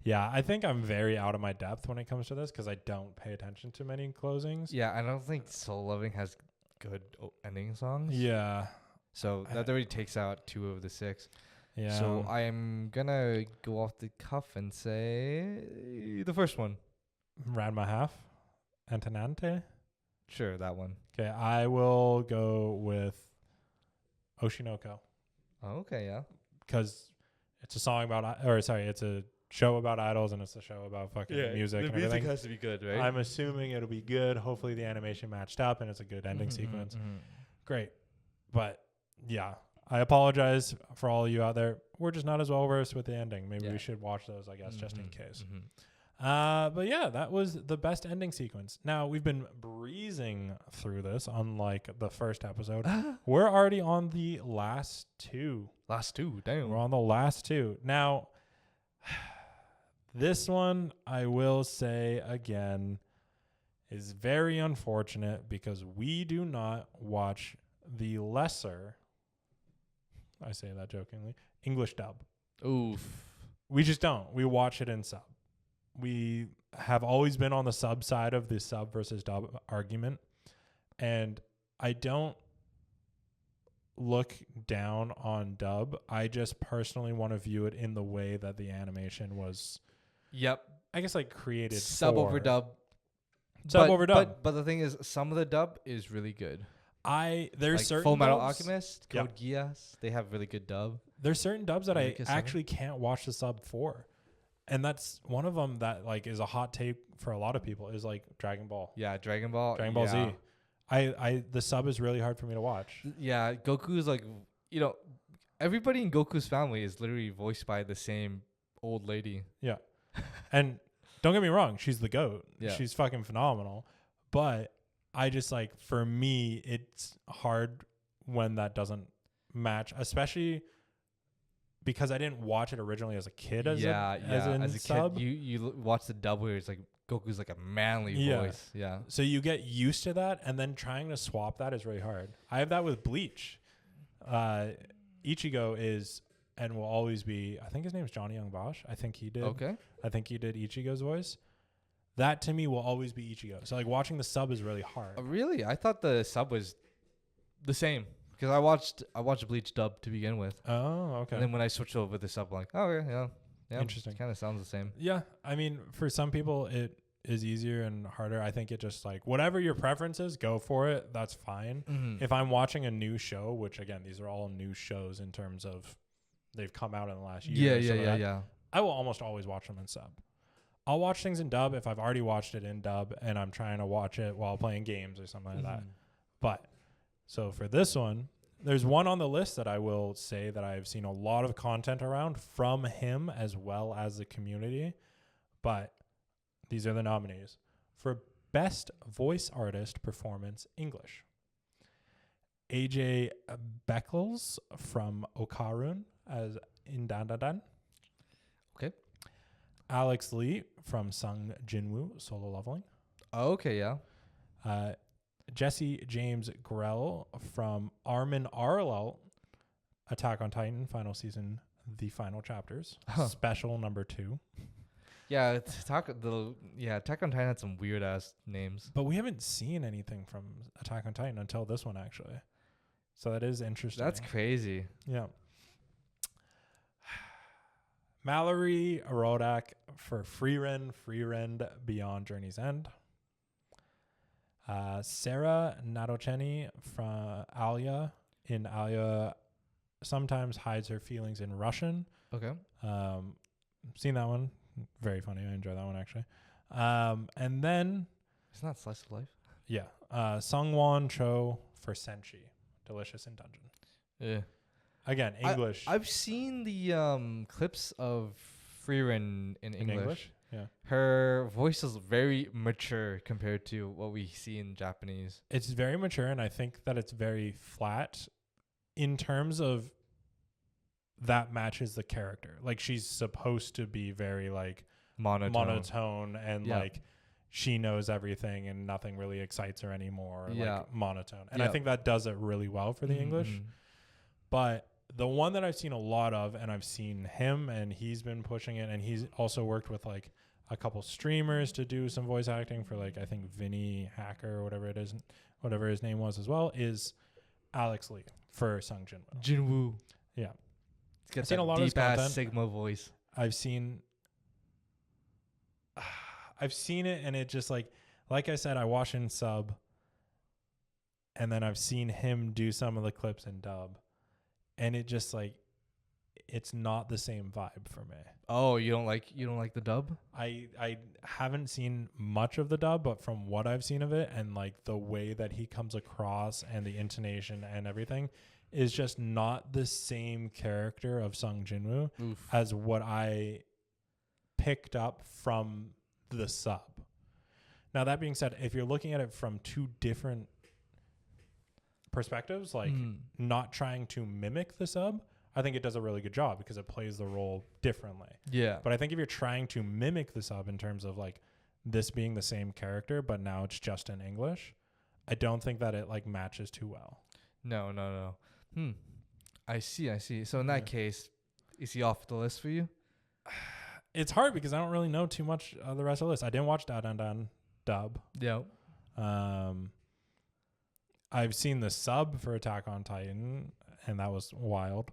Yeah, I think I'm very out of my depth when it comes to this because I don't pay attention to many closings. Yeah, I don't think Soul Loving has good ending songs. Yeah. So that already takes out 2 of the 6. Yeah. So I am going to go off the cuff and say the first one. Ranma Half. Antonante. Sure, that one. Okay, I will go with Oshinoko. Oh, okay, yeah. Because it's a song about, it's a show about idols and it's a show about fucking music and everything. The music has to be good, right? I'm assuming it'll be good. Hopefully the animation matched up and it's a good ending sequence. Great. But yeah, I apologize for all of you out there. We're just not as well versed with the ending. Maybe we should watch those, I guess, just in case. But yeah, that was the best ending sequence. Now, we've been breezing through this, unlike the first episode. We're already on the last 2. Last 2, damn. We're on the last 2. Now, this one, I will say again, is very unfortunate because we do not watch the lesser, I say that jokingly, English dub. Oof. We just don't. We watch it in sub. We have always been on the sub side of the sub versus dub argument. And I don't look down on dub. I just personally want to view it in the way that the animation was. Yep. I guess like created sub over dub. Sub over dub. But the thing is, some of the dub is really good. There's like certain Full Metal dubs, Alchemist, Code Geass, they have really good dub. There's certain dubs that I actually can't watch the sub for. And that's one of them that like is a hot take for a lot of people is like Dragon Ball. Yeah, Dragon Ball. Dragon Ball Z. The sub is really hard for me to watch. Yeah, Goku's like, everybody in Goku's family is literally voiced by the same old lady. Yeah. And don't get me wrong, she's the GOAT. Yeah. She's fucking phenomenal. But I just like, for me, it's hard when that doesn't match, especially because I didn't watch it originally as a kid. As a sub. Kid, you watch the dub where it's like Goku's like a manly voice. Yeah. So you get used to that, and then trying to swap that is really hard. I have that with Bleach. Ichigo is and will always be. I think his name is Johnny Young Bosch. I think he did. Okay. I think he did Ichigo's voice. that to me will always be Ichigo. So like watching the sub is really hard. Really? I thought the sub was the same because I watched Bleach dub to begin with. Oh, okay. And then when I switched over to the sub, I'm like, oh yeah, Interesting. Kind of sounds the same. Yeah, I mean, for some people it is easier and harder. I think it just like whatever your preference is, go for it. That's fine. Mm-hmm. If I'm watching a new show, which again, these are all new shows in terms of they've come out in the last year. Yeah. I will almost always watch them in sub. I'll watch things in dub if I've already watched it in dub and I'm trying to watch it while playing games or something like that. But so for this one, there's one on the list that I will say that I've seen a lot of content around from him as well as the community. But these are the nominees for Best Voice Artist Performance English. AJ Beckles from Okarun as Indandadan. Okay. Alex Lee from Sung Jinwoo, Solo Leveling. Oh, okay, yeah. Jesse James Grell from Armin Arlo, Attack on Titan, final season, the final chapters, special number 2. Yeah, Attack on Titan had some weird ass names. But we haven't seen anything from Attack on Titan until this one, actually. So that is interesting. That's crazy. Yeah. Mallory Rodak for Freerend Beyond Journey's End. Sarah Nadoceni from Alia. In Alia, sometimes hides her feelings in Russian. Okay. Seen that one. Very funny. I enjoy that one, actually. And then... Isn't that Slice of Life? Yeah. Sungwon Cho for Senshi. Delicious in Dungeon. Yeah. Again, English. I've seen the clips of Freerin in English. Yeah. Her voice is very mature compared to what we see in Japanese. It's very mature, and I think that it's very flat in terms of that matches the character. Like, she's supposed to be very, like, monotone and, like, she knows everything and nothing really excites her anymore. Like, monotone. And I think that does it really well for the English. But the one that I've seen a lot of, and I've seen him, and he's been pushing it, and he's also worked with, like, a couple streamers to do some voice acting for, like, I think Vinny Hacker or whatever it is, whatever his name was as well, is Alex Lee for Sung Jinwoo. Jinwoo. Yeah. I've seen a lot of deep ass Sigma voice. I've seen it, and it just like I said, I watch in sub, and then I've seen him do some of the clips in dub, and it just like it's not the same vibe for me. Oh, you don't like the dub? I haven't seen much of the dub, but from what I've seen of it and like the way that he comes across and the intonation and everything is just not the same character of Sung Jinwoo as what I picked up from the sub. Now, that being said, if you're looking at it from two different perspectives, like not trying to mimic the sub, I think it does a really good job because it plays the role differently. Yeah. But I think if you're trying to mimic the sub in terms of like this being the same character, but now it's just in English, I don't think that it like matches too well. No. I see. So in that case, is he off the list for you? It's hard because I don't really know too much of the rest of the list. I didn't watch Dan dub. Yeah. I've seen the sub for Attack on Titan, and that was wild.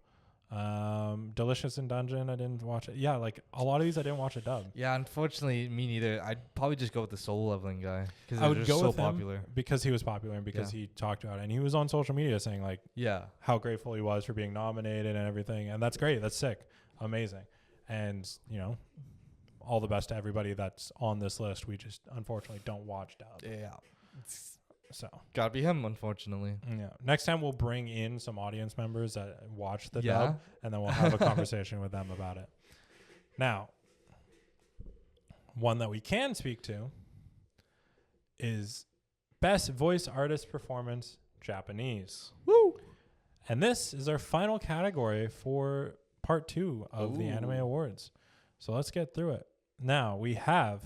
Delicious in Dungeon, I didn't watch it. Yeah, like a lot of these I didn't watch a dub. Yeah, unfortunately, me neither. I'd probably just go with the solo leveling guy because I would go so with him popular. because he was popular and because he talked about it, and he was on social media saying like how grateful he was for being nominated and everything, and that's great. That's sick, amazing, and you know, all the best to everybody that's on this list. We just unfortunately don't watch dub. Yeah. So gotta be him, unfortunately. Yeah. Next time we'll bring in some audience members that watch the dub, and then we'll have a conversation with them about it. Now, one that we can speak to is Best Voice Artist Performance Japanese. Woo! And this is our final category for part 2 of the Anime Awards. So let's get through it. Now we have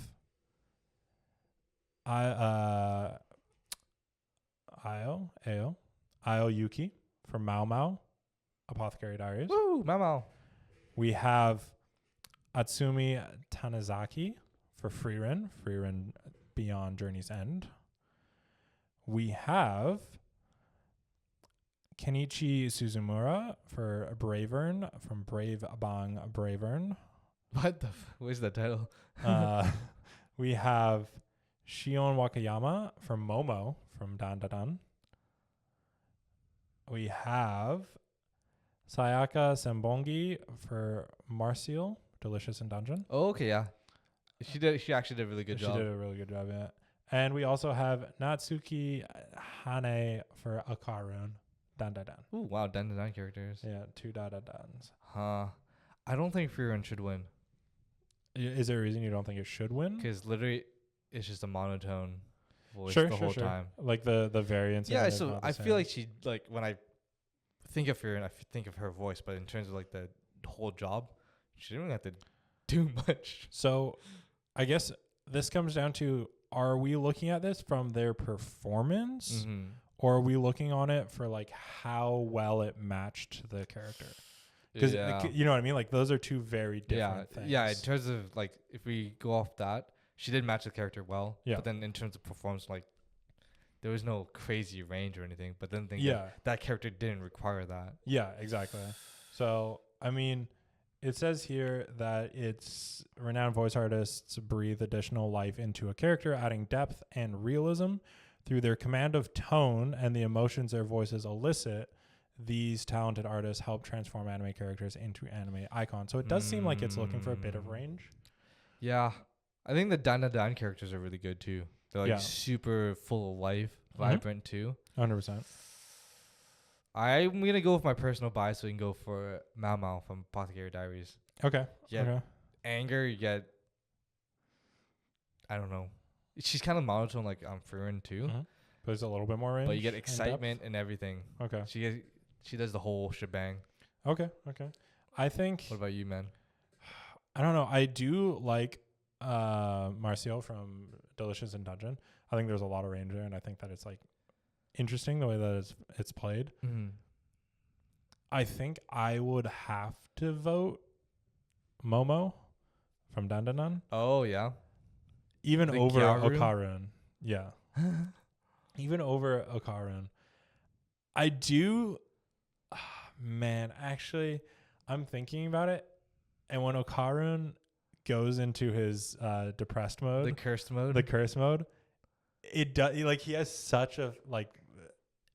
Io Yuki from Mao Mao, Apothecary Diaries. Woo, Mao Mao. We have Atsumi Tanizaki for Frieren Beyond Journey's End. We have Kenichi Suzumura for Bravern from Brave Bang Bravern. Where's the title? We have Shion Wakayama from Momo from Dan Da Dan. We have Sayaka Sembongi for Marcial, Delicious in Dungeon. Oh, okay, yeah. She actually did a really good job. She did a really good job, yeah. And we also have Natsuki Hane for Akarun, Dan Da Dan. Ooh, wow, Dan Da Dan characters. Yeah, 2 Dan Da Dans. Huh. I don't think Frieren should win. Is there a reason you don't think it should win? Because literally, it's just a monotone voice the whole time. Like the variance. Yeah, so I feel like she, like, when I think of Frieren, I think of her voice, but in terms of like the whole job, she didn't really have to do much. So I guess this comes down to, are we looking at this from their performance, or are we looking on it for like how well it matched the character? Because you know what I mean? Like those are two very different things. Yeah, in terms of like, if we go off that, she did match the character well. Yeah. But then in terms of performance, like, there was no crazy range or anything. But then that character didn't require that. Yeah, exactly. So, I mean, it says here that it's renowned voice artists breathe additional life into a character, adding depth and realism through their command of tone and the emotions their voices elicit. These talented artists help transform anime characters into anime icons. So it does seem like it's looking for a bit of range. Yeah. I think the Dan Da Dan characters are really good too. They're like super full of life, vibrant too. 100%. I'm going to go with my personal bias, so we can go for Mao Mao from Apothecary Diaries. Okay. You get anger, you get, I don't know. She's kind of monotone like Frieren too. But it's a little bit more range. But you get excitement and everything. Okay. She does the whole shebang. Okay. I think. What about you, man? I don't know. I do like Marcial from Delicious in Dungeon. I think there's a lot of range there, and I think that it's like interesting the way that it's played. I think I would have to vote Momo from Dan Da Dan. Oh yeah. Even over Okarun. Yeah. Even over Okarun. I do. Man, actually, I'm thinking about it. And when Okarun goes into his depressed mode, the curse mode, it does, like, he has such a like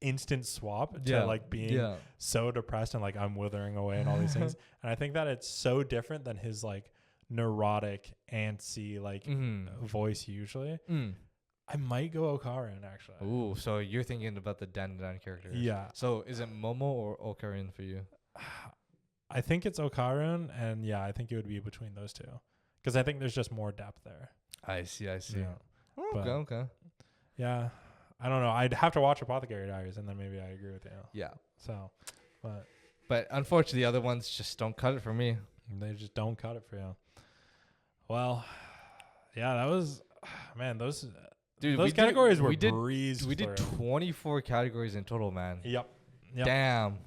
instant swap to like being so depressed and like I'm withering away and all these things. And I think that it's so different than his like neurotic, antsy like voice usually. I might go Okarun actually. Ooh, so you're thinking about the Dan Da Dan characters. Yeah. So is it Momo or Okarun for you? I think it's Okarun, and yeah, I think it would be between those two, because I think there's just more depth there. I see. Yeah. Okay. Yeah, I don't know. I'd have to watch Apothecary Diaries, and then maybe I agree with you. Yeah. So, but unfortunately, the other ones just don't cut it for me. They just don't cut it for you. Well, yeah, that was, man, those categories were breezed. We did 24 categories in total, man. Yep. Damn.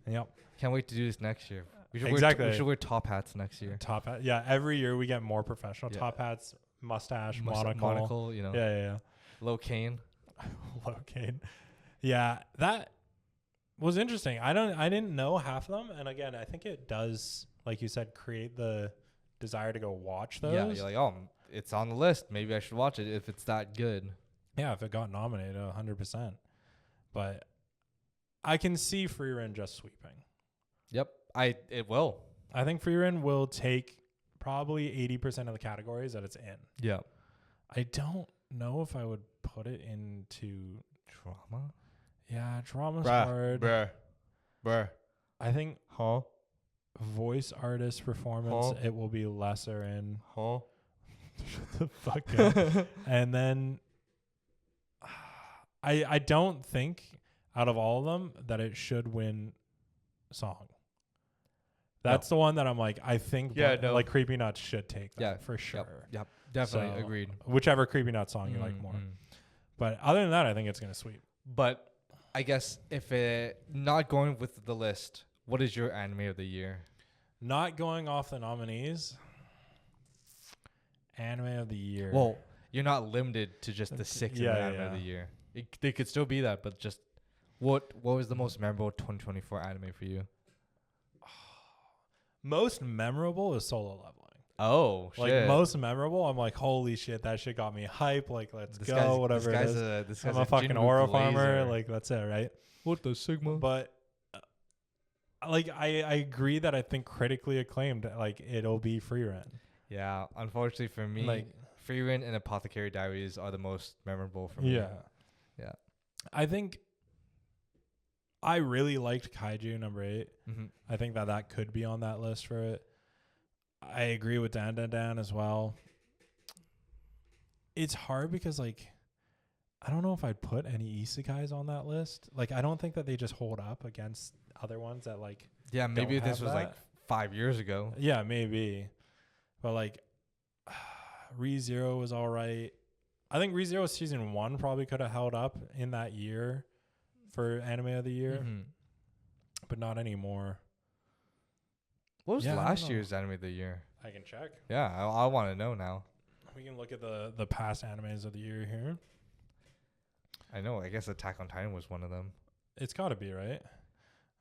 Yep. Can't wait to do this next year. We should we should wear top hats next year. Top hat. Yeah, every year we get more professional. Yeah. Top hats, mustache, monocle. You know. Yeah. Low cane. Low cane. Yeah, that was interesting. I didn't know half of them, and again, I think it does, like you said, create the desire to go watch those. Yeah, you're like, oh, it's on the list. Maybe I should watch it if it's that good. Yeah, if it got nominated, 100%. But I can see Frieren just sweeping. Yep, it will. I think Frieren will take probably 80% of the categories that it's in. Yeah. I don't know if I would put it into drama. Yeah, drama's hard. Bruh. I think voice artist performance, it will be lesser in. Shut the fuck up. And then I don't think out of all of them that it should win song. That's the one that I'm like, I think like Creepy Nuts should take that for sure. Yep. Definitely agreed. Whichever Creepy Nuts song you like more. But other than that, I think it's going to sweep. But I guess if not going with the list, what is your anime of the year? Not going off the nominees. Anime of the year. Well, you're not limited to just the 6 Yeah, anime of the year. They could still be that, but just what was the most memorable 2024 anime for you? Most memorable is Solo Leveling. Oh, Like shit. most memorable, I'm like, holy shit, that shit got me hype. Like, let's This go, guy's- whatever this it guy's is. This guy's I'm a fucking Jinwoo aura farmer. Glazer. Like, that's it, right? What the Sigma? But like, I agree that I think critically acclaimed, like, it'll be Free Rent. Yeah, unfortunately for me, Like, Free Rent and Apothecary Diaries are the most memorable for me. yeah. Yeah. I think I really liked Kaiju number 8. Mm-hmm. I think that could be on that list for it. I agree with Dan Dan Dan as well. It's hard because, like, I don't know if I'd put any isekais on that list. Like, I don't think that they just hold up against other ones that, like, Yeah, maybe don't this have was like that. 5 years ago. Yeah, maybe. But, like, ReZero was all right. I think ReZero season 1 probably could have held up in that year for anime of the year, Mm-hmm. but not anymore. What was Yeah, I don't last know. year's anime of the year? I can check. Yeah, I want to know now. We can look at the past animes of the year here. I know. I guess Attack on Titan was one of them. It's got to be, right?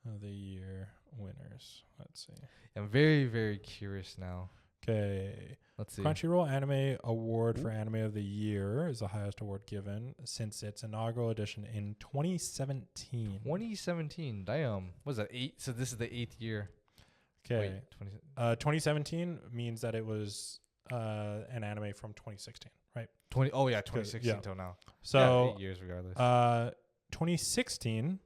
Of the year winners. Let's see. I'm very, very curious now. Okay. Let's see. Crunchyroll Anime Award for Anime of the Year is the highest award given since its inaugural edition in 2017. 2017. Damn. What was that 8? So this is the 8th year. Okay. Wait, 20, 2017 means that it was an anime from 2016, right? 20. Oh yeah, 2016 yeah. till now. So yeah, 8 years regardless. 2016,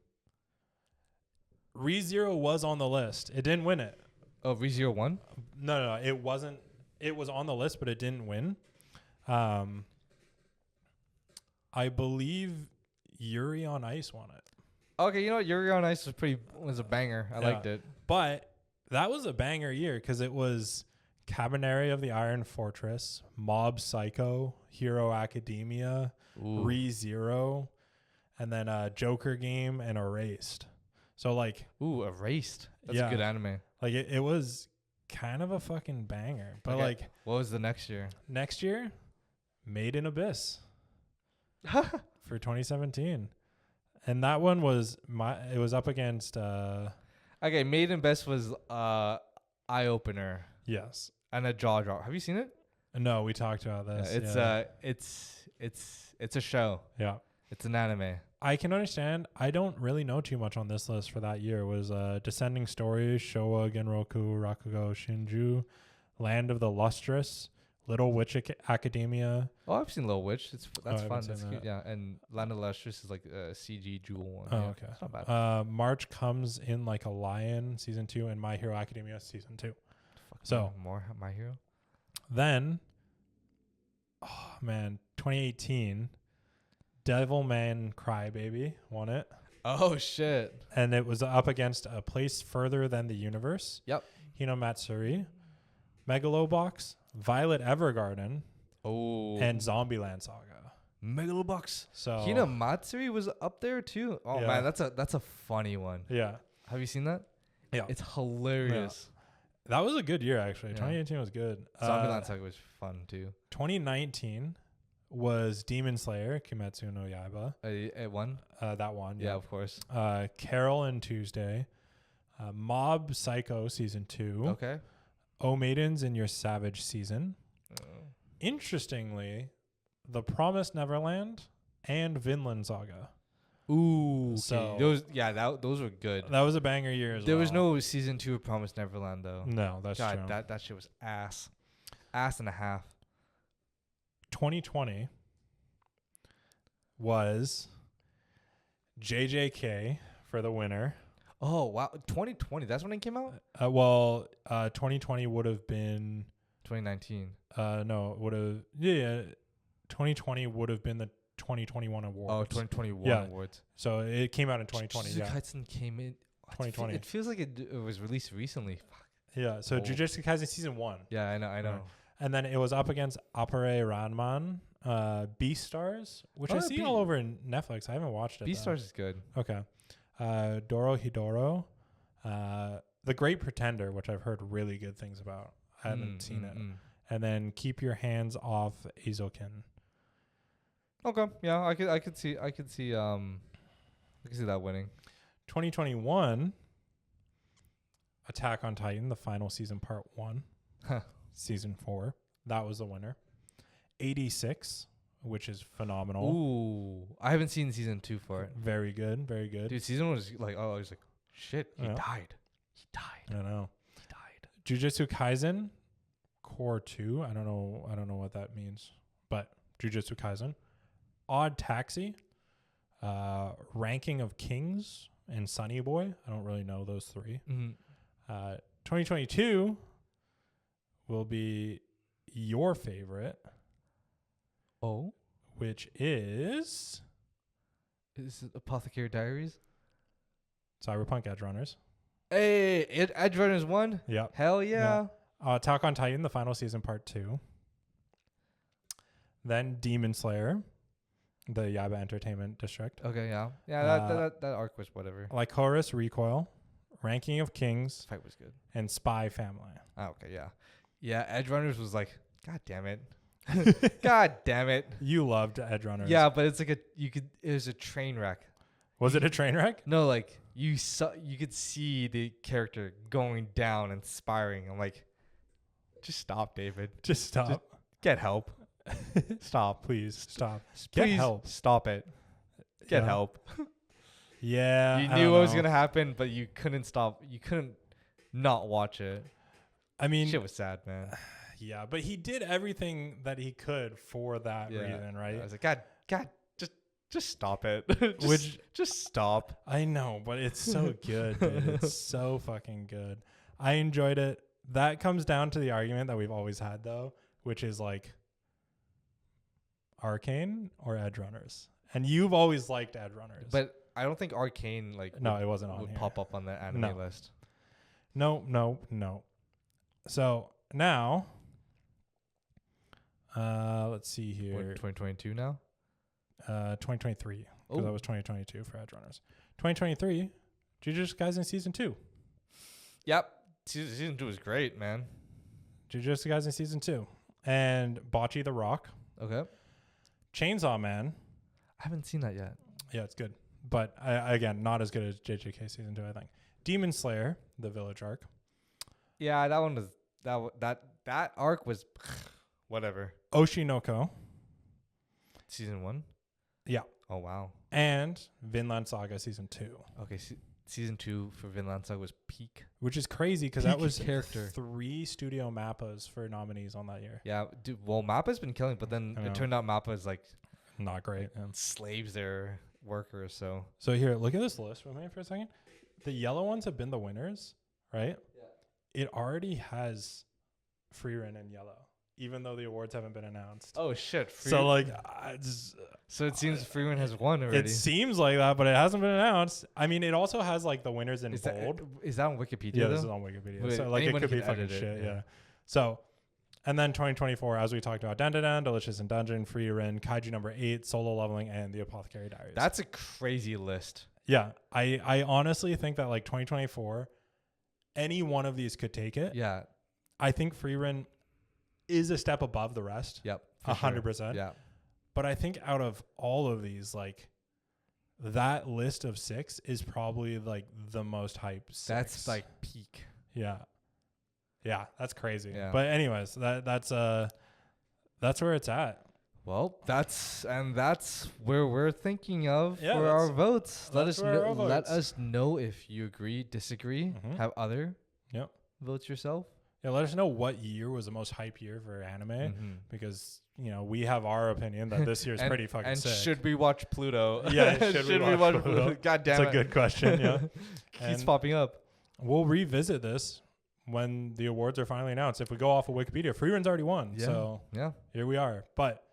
ReZero was on the list. It didn't win it. Oh, ReZero won? No, it wasn't. It was on the list, but it didn't win. I believe Yuri on Ice won it. Okay, you know what? Yuri on Ice was a banger. I liked it. But that was a banger year because it was Cabaneri of the Iron Fortress, Mob Psycho, Hero Academia, ReZero, and then Joker Game and Erased. So like, Erased. That's Yeah. a good anime. like it was kind of a fucking banger. But Okay. like What was the next year? next year, Made in Abyss for 2017. And that one was it was up against Okay, Made in Best was Eye Opener yes. and a jaw drop. Have you seen it? No, we talked about this. It's a show. Yeah. It's an anime. I can understand. I don't really know too much on this list for that year. It was Descending Stories, Showa Genroku Rakugo Shinju, Land of the Lustrous, Little Witch Academia. Oh, I've seen Little Witch. That's I fun. haven't That's seen cute. that. Yeah, and Land of the Lustrous is like a CG jewel one. Oh, Yeah, okay. it's not bad. March Comes in Like a Lion, season 2, and My Hero Academia, season 2. Fuck, So more My Hero. then, 2018, Devilman Crybaby won it. Oh shit. And it was up against A Place Further Than the Universe. Yep. Hino Matsuri, Megalobox, Violet Evergarden, and Zombieland Saga. Megalobox. So Hina Matsuri was up there too. Oh Yeah. man, that's a funny one. yeah, Have you seen that? Yeah. It's hilarious. that was a good year actually. Yeah. 2018 was good. Zombieland Saga was fun too. 2019 was Demon Slayer Kimetsu no Yaiba. It won. That one. Yeah, of course. Carol and Tuesday, Mob Psycho season 2. Okay. O Maidens in Your Savage season. Interestingly, The Promised Neverland and Vinland Saga. Ooh. Okay. So- those were good. That was a banger year as There well. was no season 2 of Promised Neverland though. No, that's God, true. that shit was ass and a half. 2020 was JJK for the winner. Oh wow, 2020. That's when it came out. 2020 would have been 2019. no, it would have 2020 would have been the 2021 awards. Oh, 2021 Yeah. awards. So it came out in 2020. Jujutsu Yeah, Kaisen came in 2020. It feels like it was released recently. Fuck. Yeah. So Oh. Jujutsu Kaisen season 1, Yeah, I know. Right. and then it was up against Appare Ranman, Beastars, which I Oh, see all over in Netflix. I haven't watched it. though. Beastars is good. Okay. Doro Hidoro, The Great Pretender, which I've heard really good things about. I haven't seen it. and then Keep Your Hands Off Eizouken. Okay. Yeah, I could see that winning. 2021, Attack on Titan, the final season, part 1, season 4. That was the winner. 86, which is phenomenal. Ooh, I haven't seen season 2 for it. Very good, very good. Dude, season 1 was like, oh, I was like, shit, he Yeah. died. He died. I know. He died. Jujutsu Kaisen, Core 2. I don't know what that means, but Jujutsu Kaisen. Odd Taxi, Ranking of Kings, and Sunny Boy. I don't really know those 3. 2022 will be your favorite. Oh, Which is is it Apothecary Diaries? Cyberpunk Edge Runners. Hey, Edge Runners 1? Yep. Hell yeah. Attack on Titan, the final season, part 2. Then Demon Slayer, the Yaba Entertainment District. Okay, yeah. Yeah, that arc was whatever. Lycoris Recoil, Ranking of Kings, Fight was good. and Spy Family. Oh, okay, yeah. Yeah, Edge Runners was like, God damn it. God damn it. You loved Edge Runners. Yeah, but it's like it was a train wreck. Was it a train wreck? No, like you could see the character going down and spiraling. I'm like, just stop, David. Just stop. Just get help. Stop. Please stop. Please Get help. Stop it. Get Yeah. help. Yeah. You I knew don't what was know. gonna happen, but you couldn't stop. You couldn't not watch it. I mean, Shit was sad, man. yeah, but he did everything that he could for that reason, right? I was like, God, just stop it. just stop. I know, but it's so good, dude. It's so fucking good. I enjoyed it. That comes down to the argument that we've always had, though, which is like Arcane or Edge Runners. And you've always liked Edge Runners. But I don't think Arcane no, it wasn't on would here. pop up on the anime list. No. So now, let's see here. What, 2022 now? 2023. Oh. Because that was 2022 for Edge Runners. 2023, Jujutsu Kaisen Season 2. Yep. Season 2 was great, man. Jujutsu Kaisen Season 2. And Bocce the Rock. Okay. Chainsaw Man. I haven't seen that yet. Yeah, it's good. But, again, not as good as JJK Season 2, I think. Demon Slayer, the Village arc. Yeah, that one was that arc was whatever. Oshinoko. Season 1? Yeah. Oh wow. And Vinland Saga Season 2. Okay, season 2 for Vinland Saga was peak. Which is crazy because that Peak was character. 3 studio Mappas for nominees on that year. Yeah, dude. Well, Mappa's been killing, but then I know. it turned out Mappa's like Not great. Yeah. slaves their workers. So here, look at this list with me for a second. The yellow ones have been the winners, right? Yeah. It already has Freerin in yellow, even though the awards haven't been announced. Oh shit! So like, So it seems Freeman has won already. it seems like that, but it hasn't been announced. I mean, it also has like the winners in bold. Is that on Wikipedia? Yeah, though? this is on Wikipedia. Wait, so like, it anyone could be can fucking edit it, shit. yeah. Yeah. So, and then 2024, as we talked about, Dan, Delicious in Dungeon, Freerin, Kaiju number 8, Solo Leveling, and the Apothecary Diaries. That's a crazy list. Yeah, I honestly think that like 2024, any one of these could take it. Yeah. I think Freerin is a step above the rest. Yep. 100%. Yeah. But I think out of all of these, like that list of 6 is probably like the most hype. 6. That's like peak. Yeah, that's crazy. Yeah. But anyways, that's where it's at. Well, that's where we're thinking of Yeah, for our votes. Let that's us where our know. Let votes. us know if you agree, disagree, Mhm. have other Yep. votes yourself. Yeah, let us know what year was the most hype year for anime Mhm. because we have our opinion that this year is pretty fucking and sick. should we watch Pluto? Yeah, should we watch Pluto? God damn That's it. a good question. Yeah, Keeps And popping up. we'll revisit this when the awards are finally announced. If we go off of Wikipedia, Freerin's already won. Yeah. So Yeah. here we are. But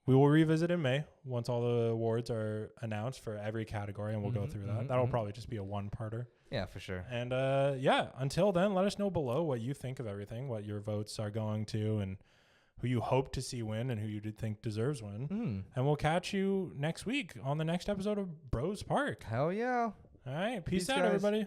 we will revisit in May once all the awards are announced for every category, and we'll go Mhm, through that. mhm, That'll mhm. probably just be a one-parter. Yeah, for sure. And until then, let us know below what you think of everything, what your votes are going to, and who you hope to see win and who you think deserves win. Mm. And we'll catch you next week on the next episode of Bros Park. Hell yeah. All right. Peace Peace, out, guys. everybody.